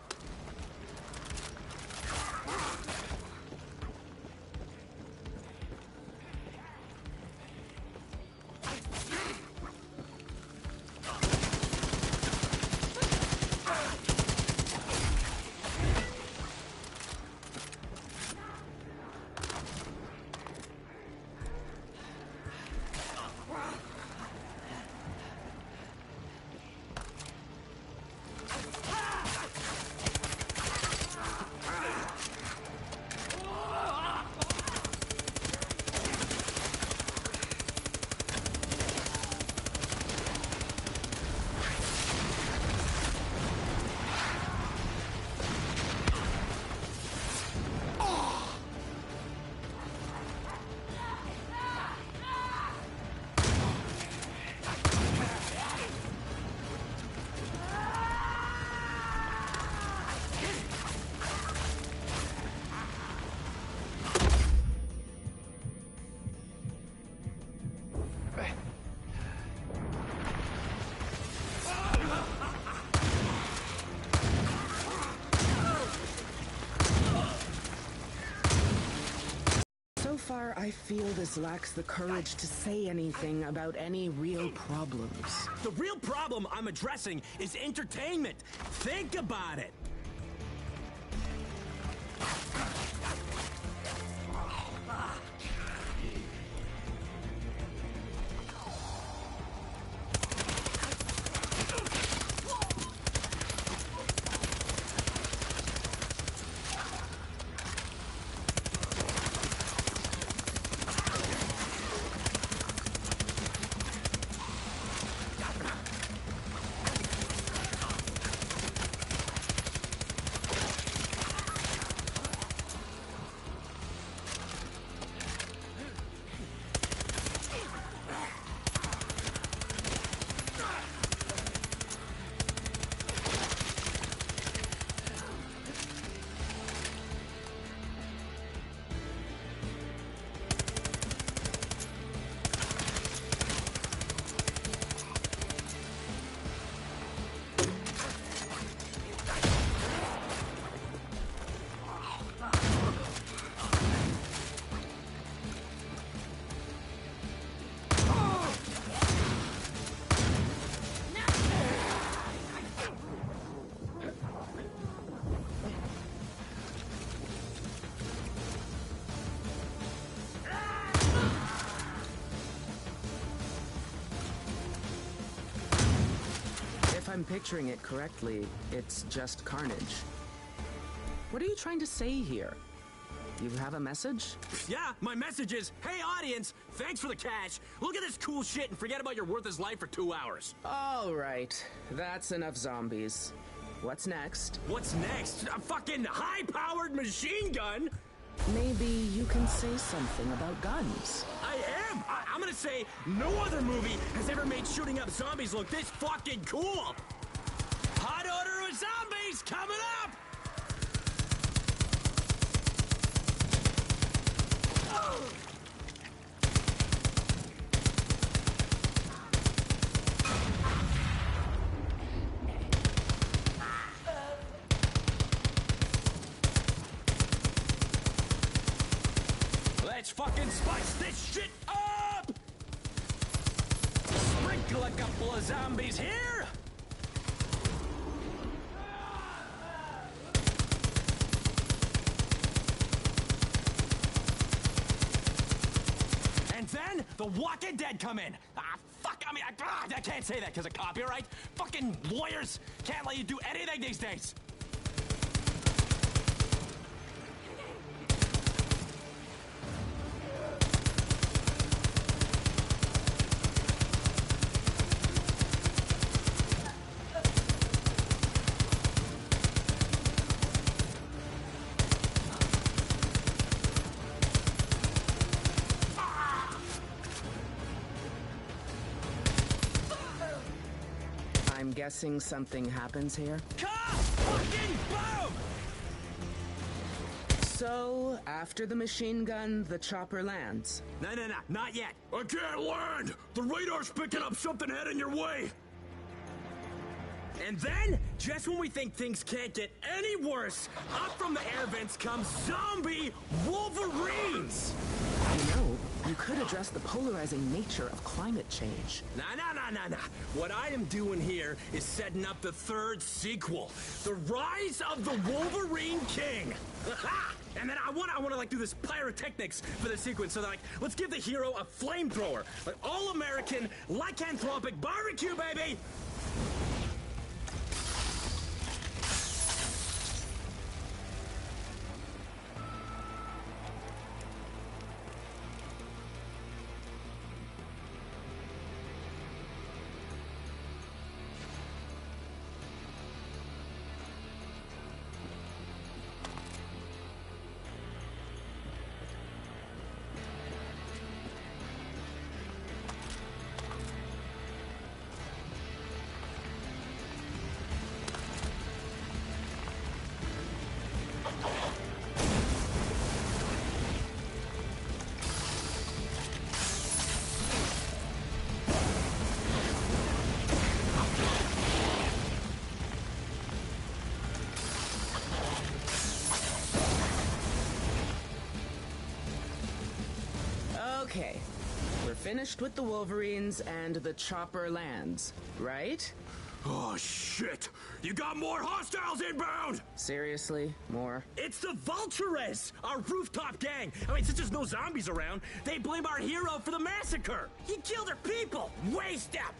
So far, I feel this lacks the courage to say anything about any real problems. The real problem I'm addressing is entertainment. Think about it. If I'm picturing it correctly, it's just carnage. What are you trying to say here? You have a message? Yeah, my message is, hey audience, thanks for the cash. Look at this cool shit and forget about your worthless life for 2 hours. All right, that's enough zombies. What's next? What's next? A fucking high-powered machine gun? Maybe you can say something about guns. I am! I'm gonna say no other movie has ever made shooting up zombies look this fucking cool! Hot odor of zombies coming up! Let's fucking spice this shit up! Sprinkle a couple of zombies here! And then the Walking Dead come in. Fuck, I can't say that because of copyright. Fucking lawyers can't let you do anything these days. I'm guessing something happens here. Fucking boom! So, after the machine gun, the chopper lands. No, not yet. I can't land! The radar's picking up something heading your way! And then, just when we think things can't get any worse, up from the air vents come zombie Wolverines! You know, you could address the polarizing nature of climate change. Nah. What I am doing here is setting up the third sequel, The Rise of the Wolverine King. And then I wanna like do this pyrotechnics for the sequence. So like, let's give the hero a flamethrower, like all-American, lycanthropic barbecue, baby. Okay. We're finished with the Wolverines and the Chopper lands, right? Oh, shit! You got more hostiles inbound! Seriously? More? It's the Vultures! Our rooftop gang! I mean, since there's no zombies around, they blame our hero for the massacre! He killed our people! Waste up!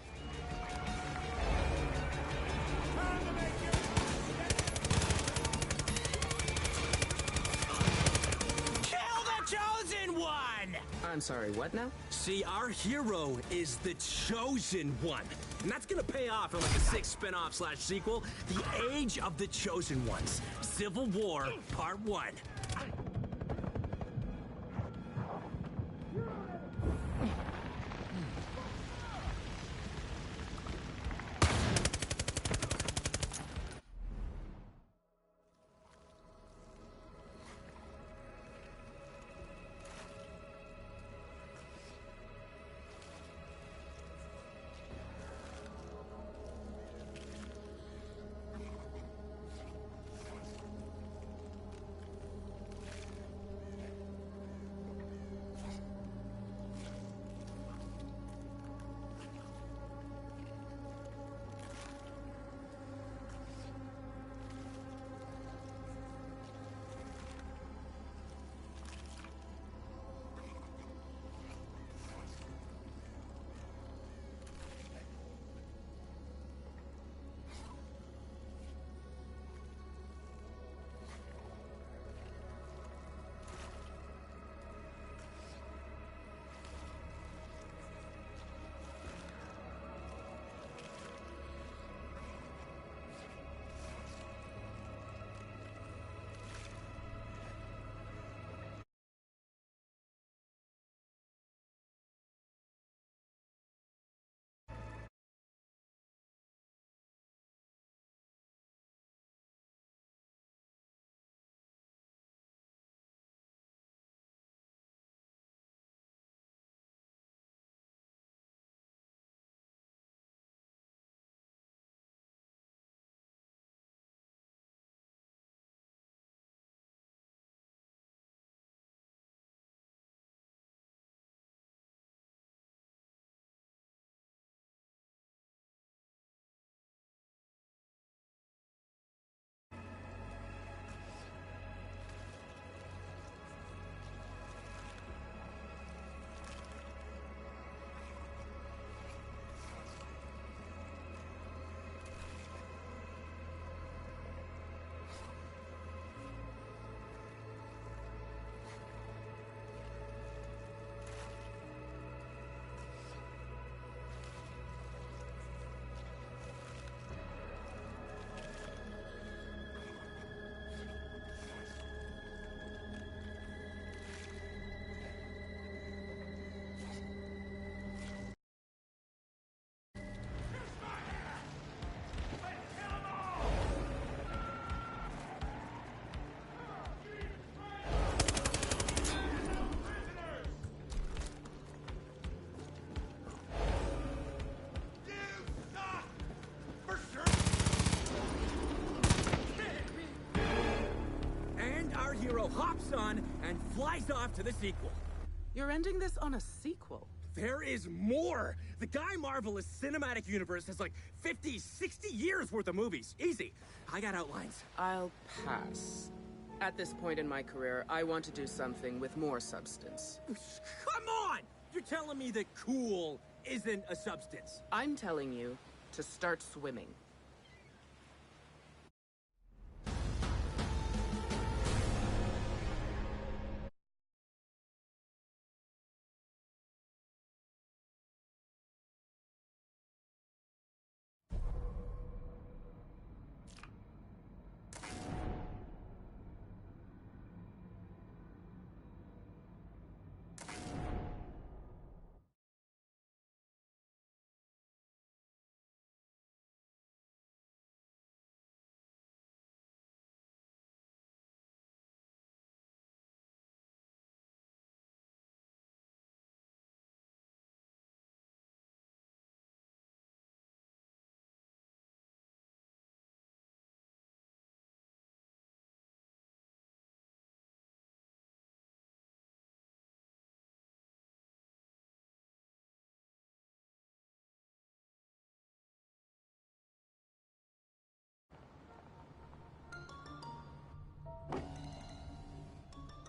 Kill the Chosen One! I'm sorry, what now? See, our hero is the Chosen One. And that's gonna pay off in like a 6th spin-off / sequel, The Age of the Chosen Ones. Civil War, Part 1. Hops on and flies off to the sequel. You're ending this on a sequel. There is more! The Guy Marvelous cinematic universe has like 50, 60 years worth of movies. Easy. I got outlines. I'll pass. At this point in my career, I want to do something with more substance. Come on! You're telling me that cool isn't a substance. I'm telling you to start swimming.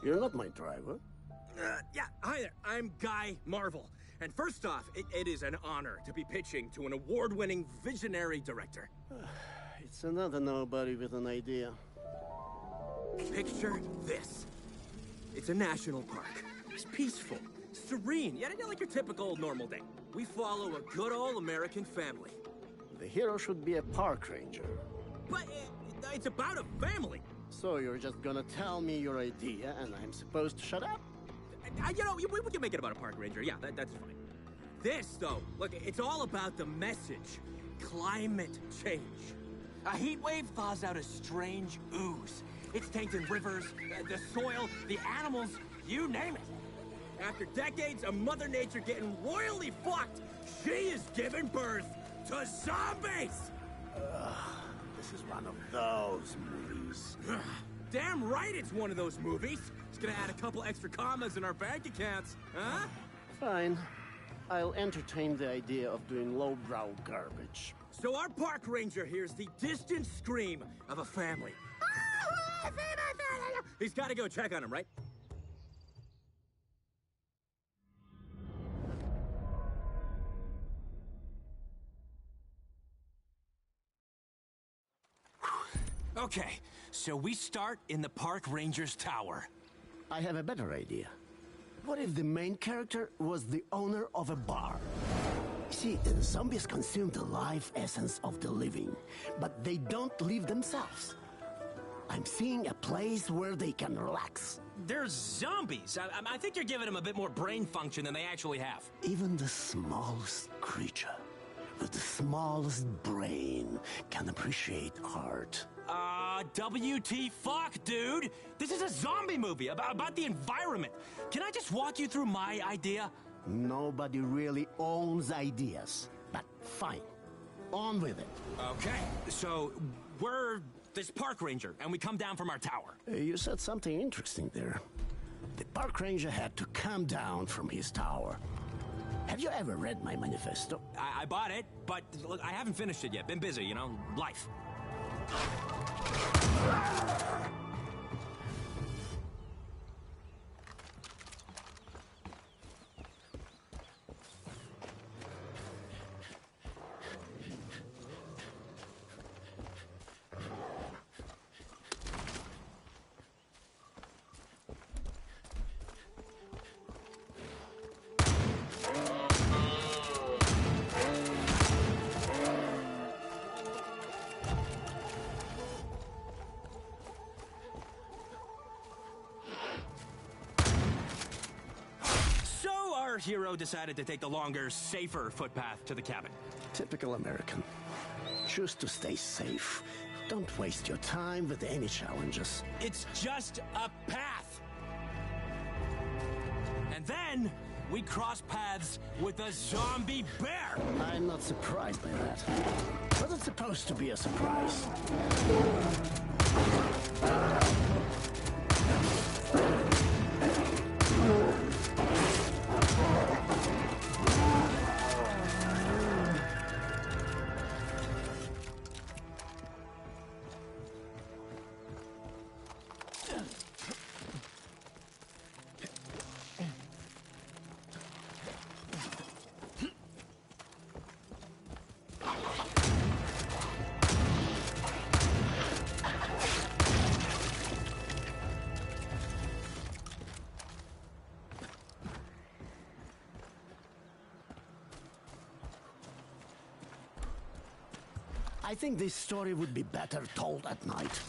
You're not my driver. Yeah, hi there. I'm Guy Marvel. And first off, it is an honor to be pitching to an award-winning visionary director. It's another nobody with an idea. Picture this. It's a national park. It's peaceful, serene, yet like your typical normal day. We follow a good old American family. The hero should be a park ranger. But it's about a family. So you're just gonna tell me your idea and I'm supposed to shut up? You know, we can make it about a park ranger. Yeah, that's fine. This, though, look, it's all about the message. Climate change. A heat wave thaws out a strange ooze. It's tainting rivers, the soil, the animals, you name it. After decades of Mother Nature getting royally fucked, she is giving birth to zombies! This is one of those movies. Damn right it's one of those movies. It's gonna add a couple extra commas in our bank accounts, huh? Fine. I'll entertain the idea of doing lowbrow garbage. So our park ranger hears the distant scream of a family. He's gotta go check on him, right? Okay, so we start in the park ranger's tower. I have a better idea. What if the main character was the owner of a bar? See, zombies consume the life essence of the living, but they don't live themselves. I'm seeing a place where they can relax. They're zombies. I think you're giving them a bit more brain function than they actually have. Even the smallest creature with the smallest brain can appreciate art. WT fuck, dude! This is a zombie movie about the environment. Can I just walk you through my idea? Nobody really owns ideas, but fine. On with it. Okay, so we're this park ranger, and we come down from our tower. You said something interesting there. The park ranger had to come down from his tower. Have you ever read my manifesto? I bought it, but look, I haven't finished it yet. Been busy, you know, life. Our hero decided to take the longer, safer footpath to the cabin. Typical American. Choose to stay safe. Don't waste your time with any challenges. It's just a path. And then we cross paths with a zombie bear. I'm not surprised by that. But it's supposed to be a surprise. I think this story would be better told at night.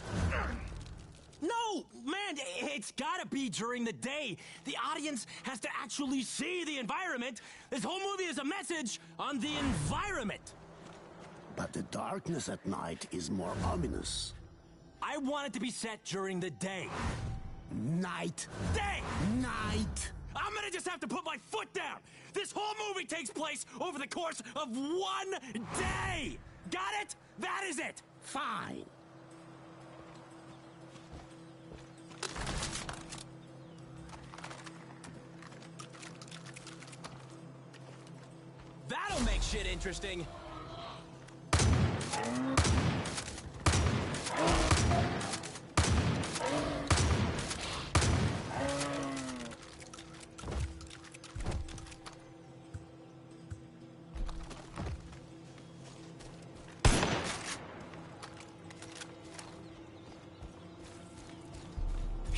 No, man, it's gotta be during the day. The audience has to actually see the environment. This whole movie is a message on the environment. But the darkness at night is more ominous. I want it to be set during the day. Night. Day! Night! I'm gonna just have to put my foot down. This whole movie takes place over the course of one day. Got it? That is it. Fine. That'll make shit interesting.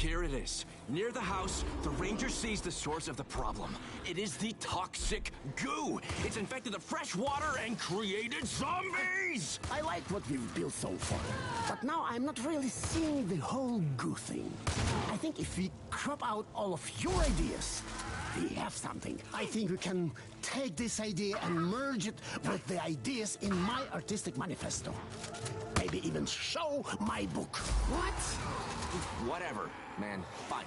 Here it is. Near the house, the ranger sees the source of the problem. It is the toxic goo. It's infected the fresh water and created zombies! I like what we've built so far, but now I'm not really seeing the whole goo thing. I think if we crop out all of your ideas, we have something. I think we can take this idea and merge it with the ideas in my artistic manifesto. Maybe even show my book. What? Whatever, man. Fine.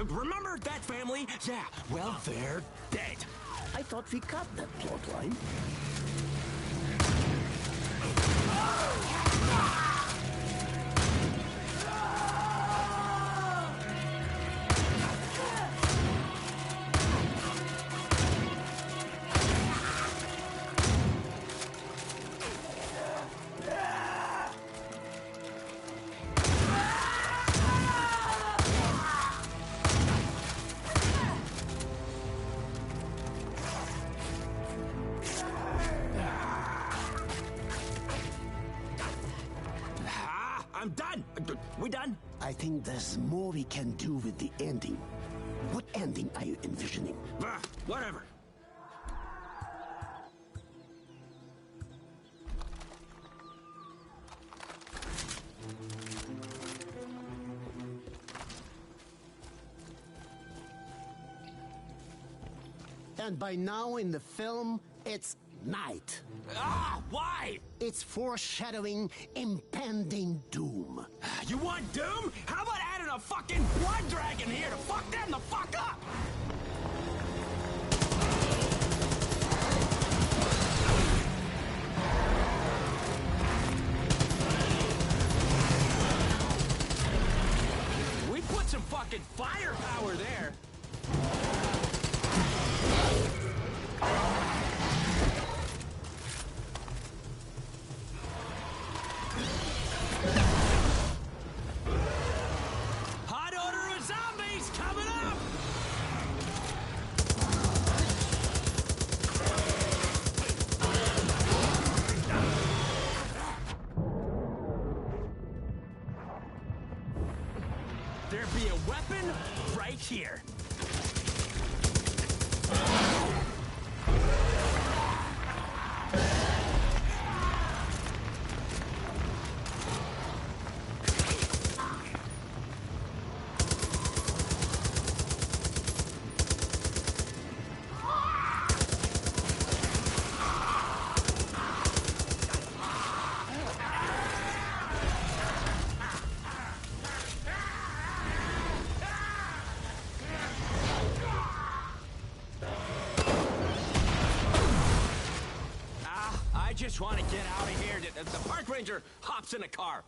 Remember that family? Yeah, well, they're dead. I thought we cut that plot line. I'm done. We done? I think there's more we can do with the ending. What ending are you envisioning? Whatever. And by now in the film, it's night. Why? It's foreshadowing impending doom. You want doom? How about adding a fucking blood dragon here to fuck them the fuck up? We put some fucking firepower there. Hot odor of zombies coming up! There be a weapon right here. I just want to get out of here. The park ranger hops in a car.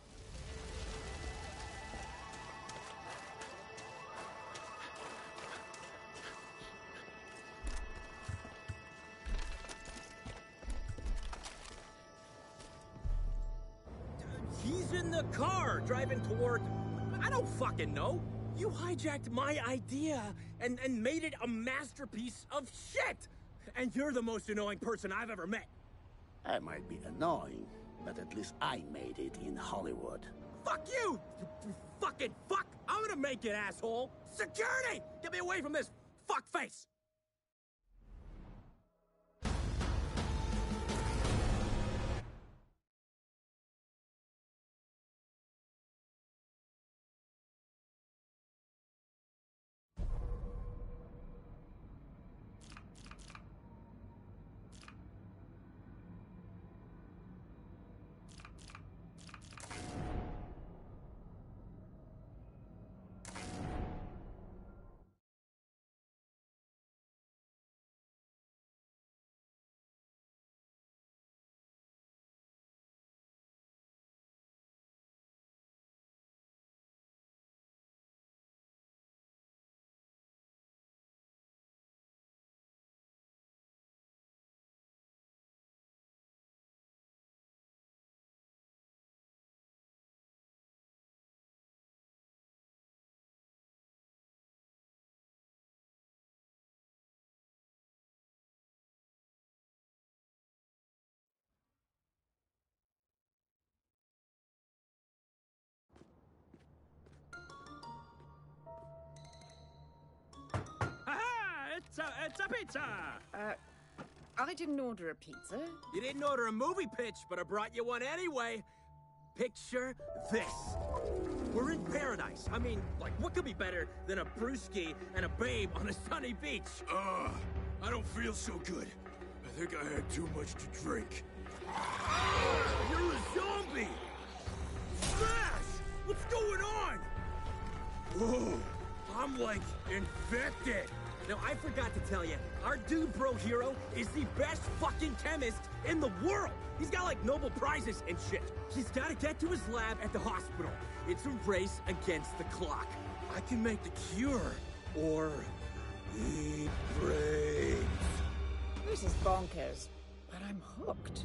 He's in the car driving toward... I don't fucking know. You hijacked my idea and made it a masterpiece of shit. And you're the most annoying person I've ever met. I might be annoying, but at least I made it in Hollywood. Fuck you! You fucking fuck! I'm gonna make it, asshole! Security! Get me away from this fuck face! It's a pizza! I didn't order a pizza. You didn't order a movie pitch, but I brought you one anyway. Picture this. We're in paradise. I mean, like, what could be better than a brewski and a babe on a sunny beach? I don't feel so good. I think I had too much to drink. You're a zombie! Smash! What's going on? Whoa, I'm like infected. Now, I forgot to tell you, our dude bro hero is the best fucking chemist in the world. He's got like Nobel Prizes and shit. He's got to get to his lab at the hospital. It's a race against the clock. I can make the cure, or eat brains. This is bonkers, but I'm hooked.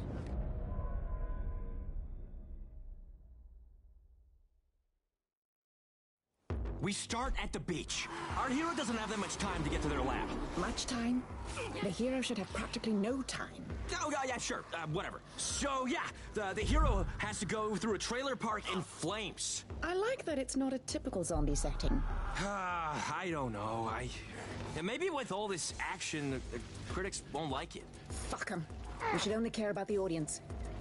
We start at the beach. Our hero doesn't have that much time to get to their lab. Much time? The hero should have practically no time. Oh, yeah, sure. Whatever. So, yeah, the hero has to go through a trailer park in flames. I like that it's not a typical zombie setting. I don't know. Yeah, maybe with all this action, the critics won't like it. Fuck 'em. We should only care about the audience.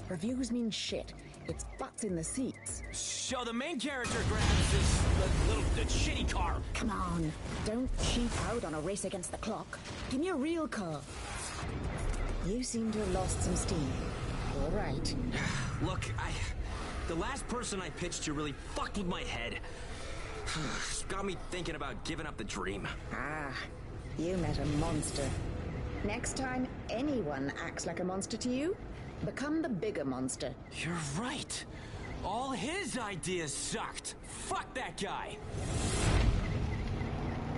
Reviews mean shit. It's butts in the seats. So the main character grabs this the shitty car. Come on. Don't cheap out on a race against the clock. Give me a real car. You seem to have lost some steam. All right. Look, the last person I pitched to really fucked with my head. It's got me thinking about giving up the dream. Ah, you met a monster. Next time anyone acts like a monster to you, become the bigger monster. You're right. All his ideas sucked. Fuck that guy.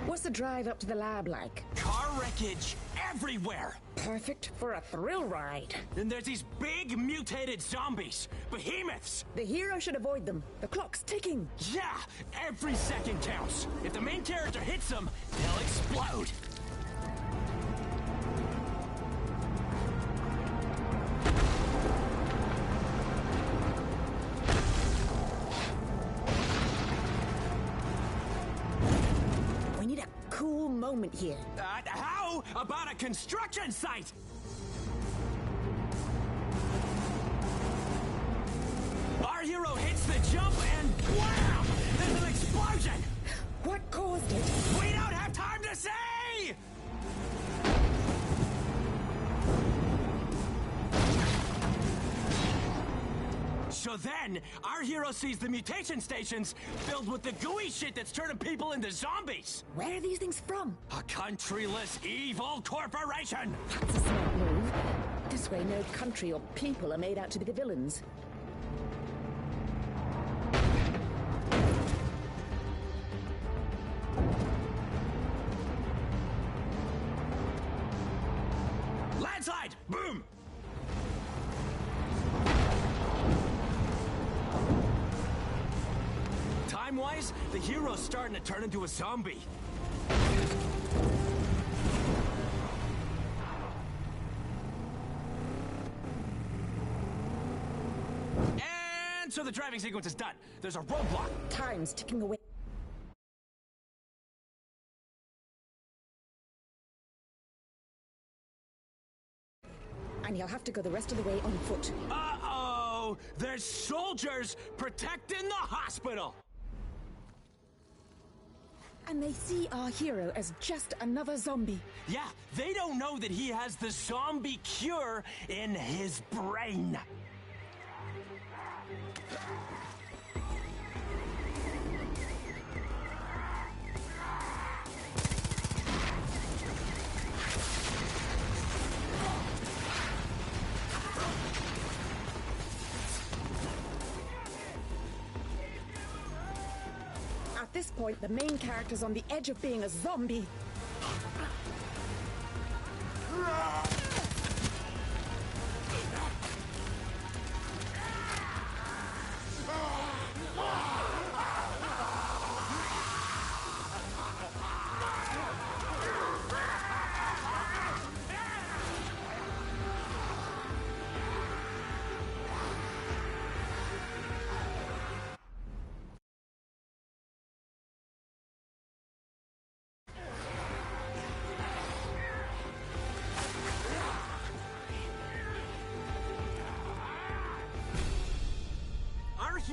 What's the drive up to the lab like? Car wreckage everywhere. Perfect for a thrill ride. Then there's these big mutated zombies. Behemoths. The hero should avoid them. The clock's ticking. Yeah, every second counts. If the main character hits them, they'll explode. Moment here. How about a construction site? Our hero hits the jump and wham! There's an explosion! What caused it? We don't have time to see! So then, our hero sees the mutation stations filled with the gooey shit that's turning people into zombies. Where are these things from? A countryless evil corporation. That's a smart move. This way, no country or people are made out to be the villains. Landslide! Boom! Time-wise, the hero's starting to turn into a zombie. And so the driving sequence is done. There's a roadblock. Time's ticking away. And you'll have to go the rest of the way on foot. Uh-oh! There's soldiers protecting the hospital! And they see our hero as just another zombie. Yeah, they don't know that he has the zombie cure in his brain. At this point, the main character's on the edge of being a zombie.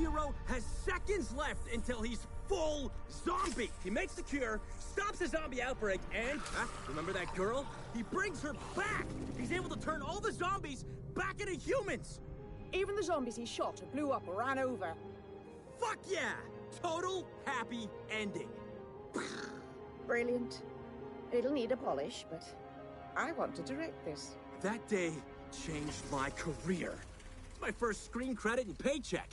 hero has seconds left until he's full zombie. He makes the cure, stops the zombie outbreak, and, remember that girl? He brings her back. He's able to turn all the zombies back into humans. Even the zombies he shot or blew up or ran over. Fuck yeah! Total happy ending. Brilliant. It'll need a polish, but I want to direct this. That day changed my career. It's my first screen credit and paycheck.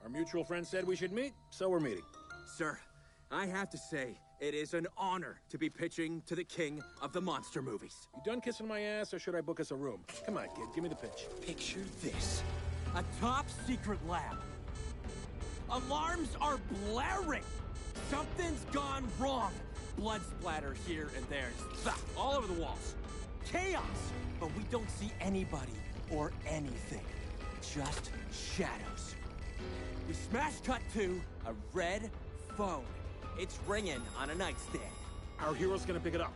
Our mutual friend said we should meet, so we're meeting. Sir, I have to say, it is an honor to be pitching to the king of the monster movies. You done kissing my ass, or should I book us a room? Come on, kid, give me the pitch. Picture this. A top-secret lab. Alarms are blaring. Something's gone wrong. Blood splatter here and there. All over the walls. Chaos. But we don't see anybody or anything. Just shadows. We smash cut to a red phone. It's ringing on a nightstand. Our hero's gonna pick it up.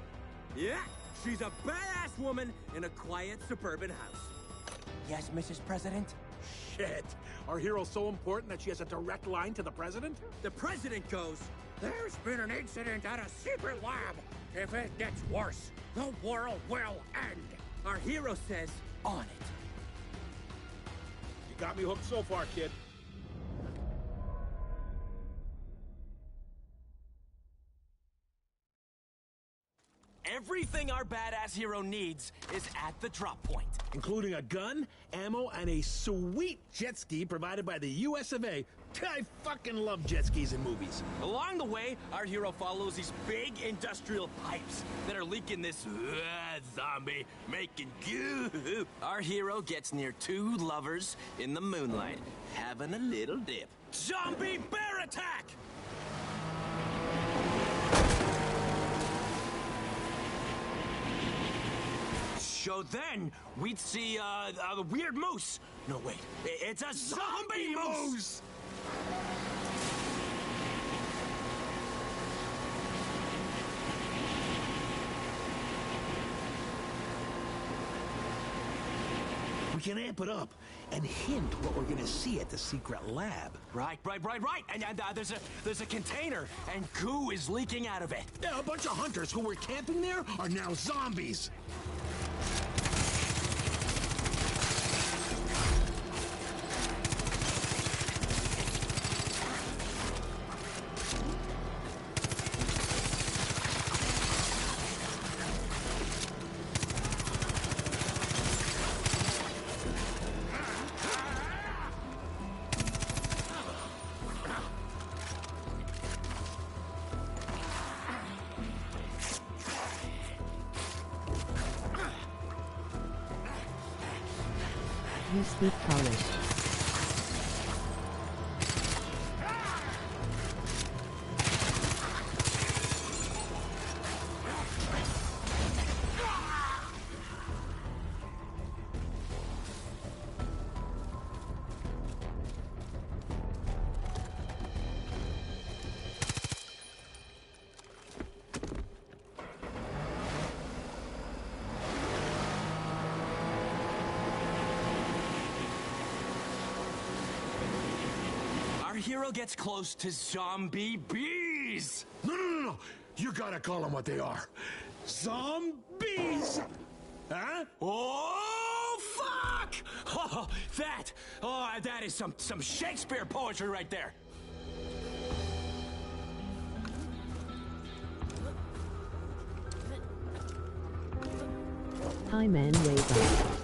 Yeah, she's a badass woman in a quiet suburban house. Yes, Mrs. President? Shit. Our hero's so important that she has a direct line to the president? The president goes, "There's been an incident at a secret lab. If it gets worse, the world will end." Our hero says, on it. You got me hooked so far, kid. Everything our badass hero needs is at the drop point. Including a gun, ammo, and a sweet jet ski provided by the US of A. I fucking love jet skis in movies. Along the way, our hero follows these big industrial pipes that are leaking this zombie making goo. Our hero gets near two lovers in the moonlight, having a little dip. Zombie bear attack! So then, we'd see, the weird moose. No, wait. It's a zombie moose! We can amp it up and hint what we're gonna see at the secret lab. Right. And there's a container, and goo is leaking out of it. Yeah, a bunch of hunters who were camping there are now zombies. You speak Polish. hero gets close to zombie bees. No. You gotta call them what they are. Zombies! Huh? Oh, fuck! Oh, that is some Shakespeare poetry right there. Hi man, wave up.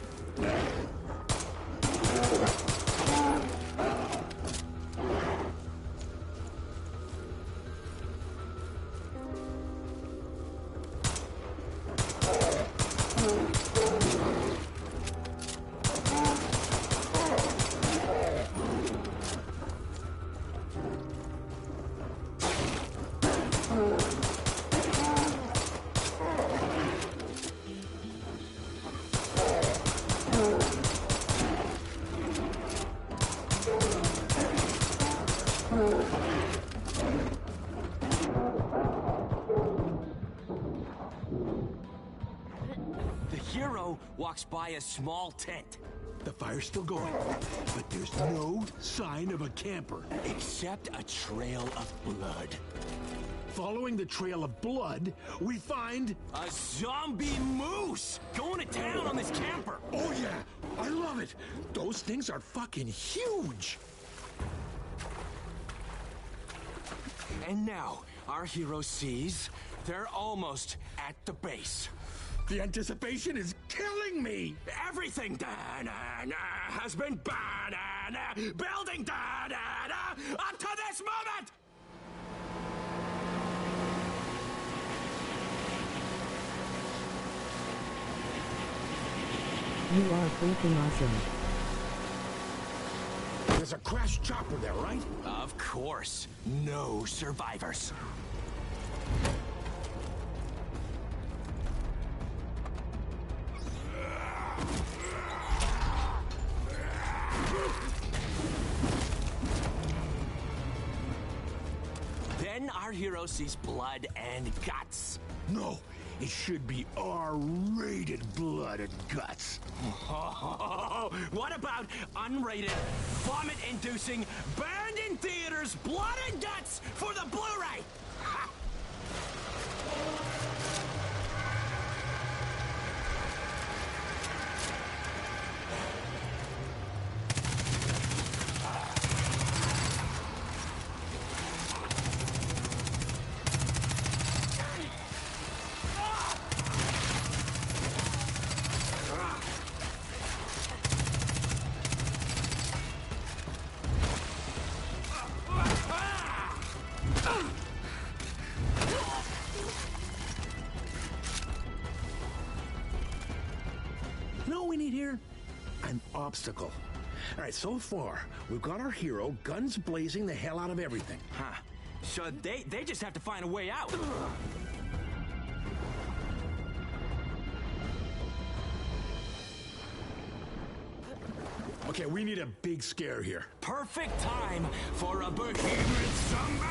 The hero walks by a small tent. The fire's still going, but there's no sign of a camper. Except a trail of blood. Following the trail of blood, we find... a zombie moose going to town on this camper. Oh yeah, I love it. Those things are fucking huge. And now, our hero sees they're almost at the base. The anticipation is killing me. Everything has been building up to this moment. You are freaking awesome. There's a crashed chopper there, right? Of course. No survivors. Then our hero sees blood and guts. No, it should be R-rated blood and guts. What about unrated, vomit-inducing, banned in theaters blood and guts for the Blu-ray? Ha! You know what we need here? An obstacle. All right, so far, we've got our hero, guns blazing the hell out of everything. Huh. So they just have to find a way out. Okay, we need a big scare here. Perfect time for a behemoth zombie!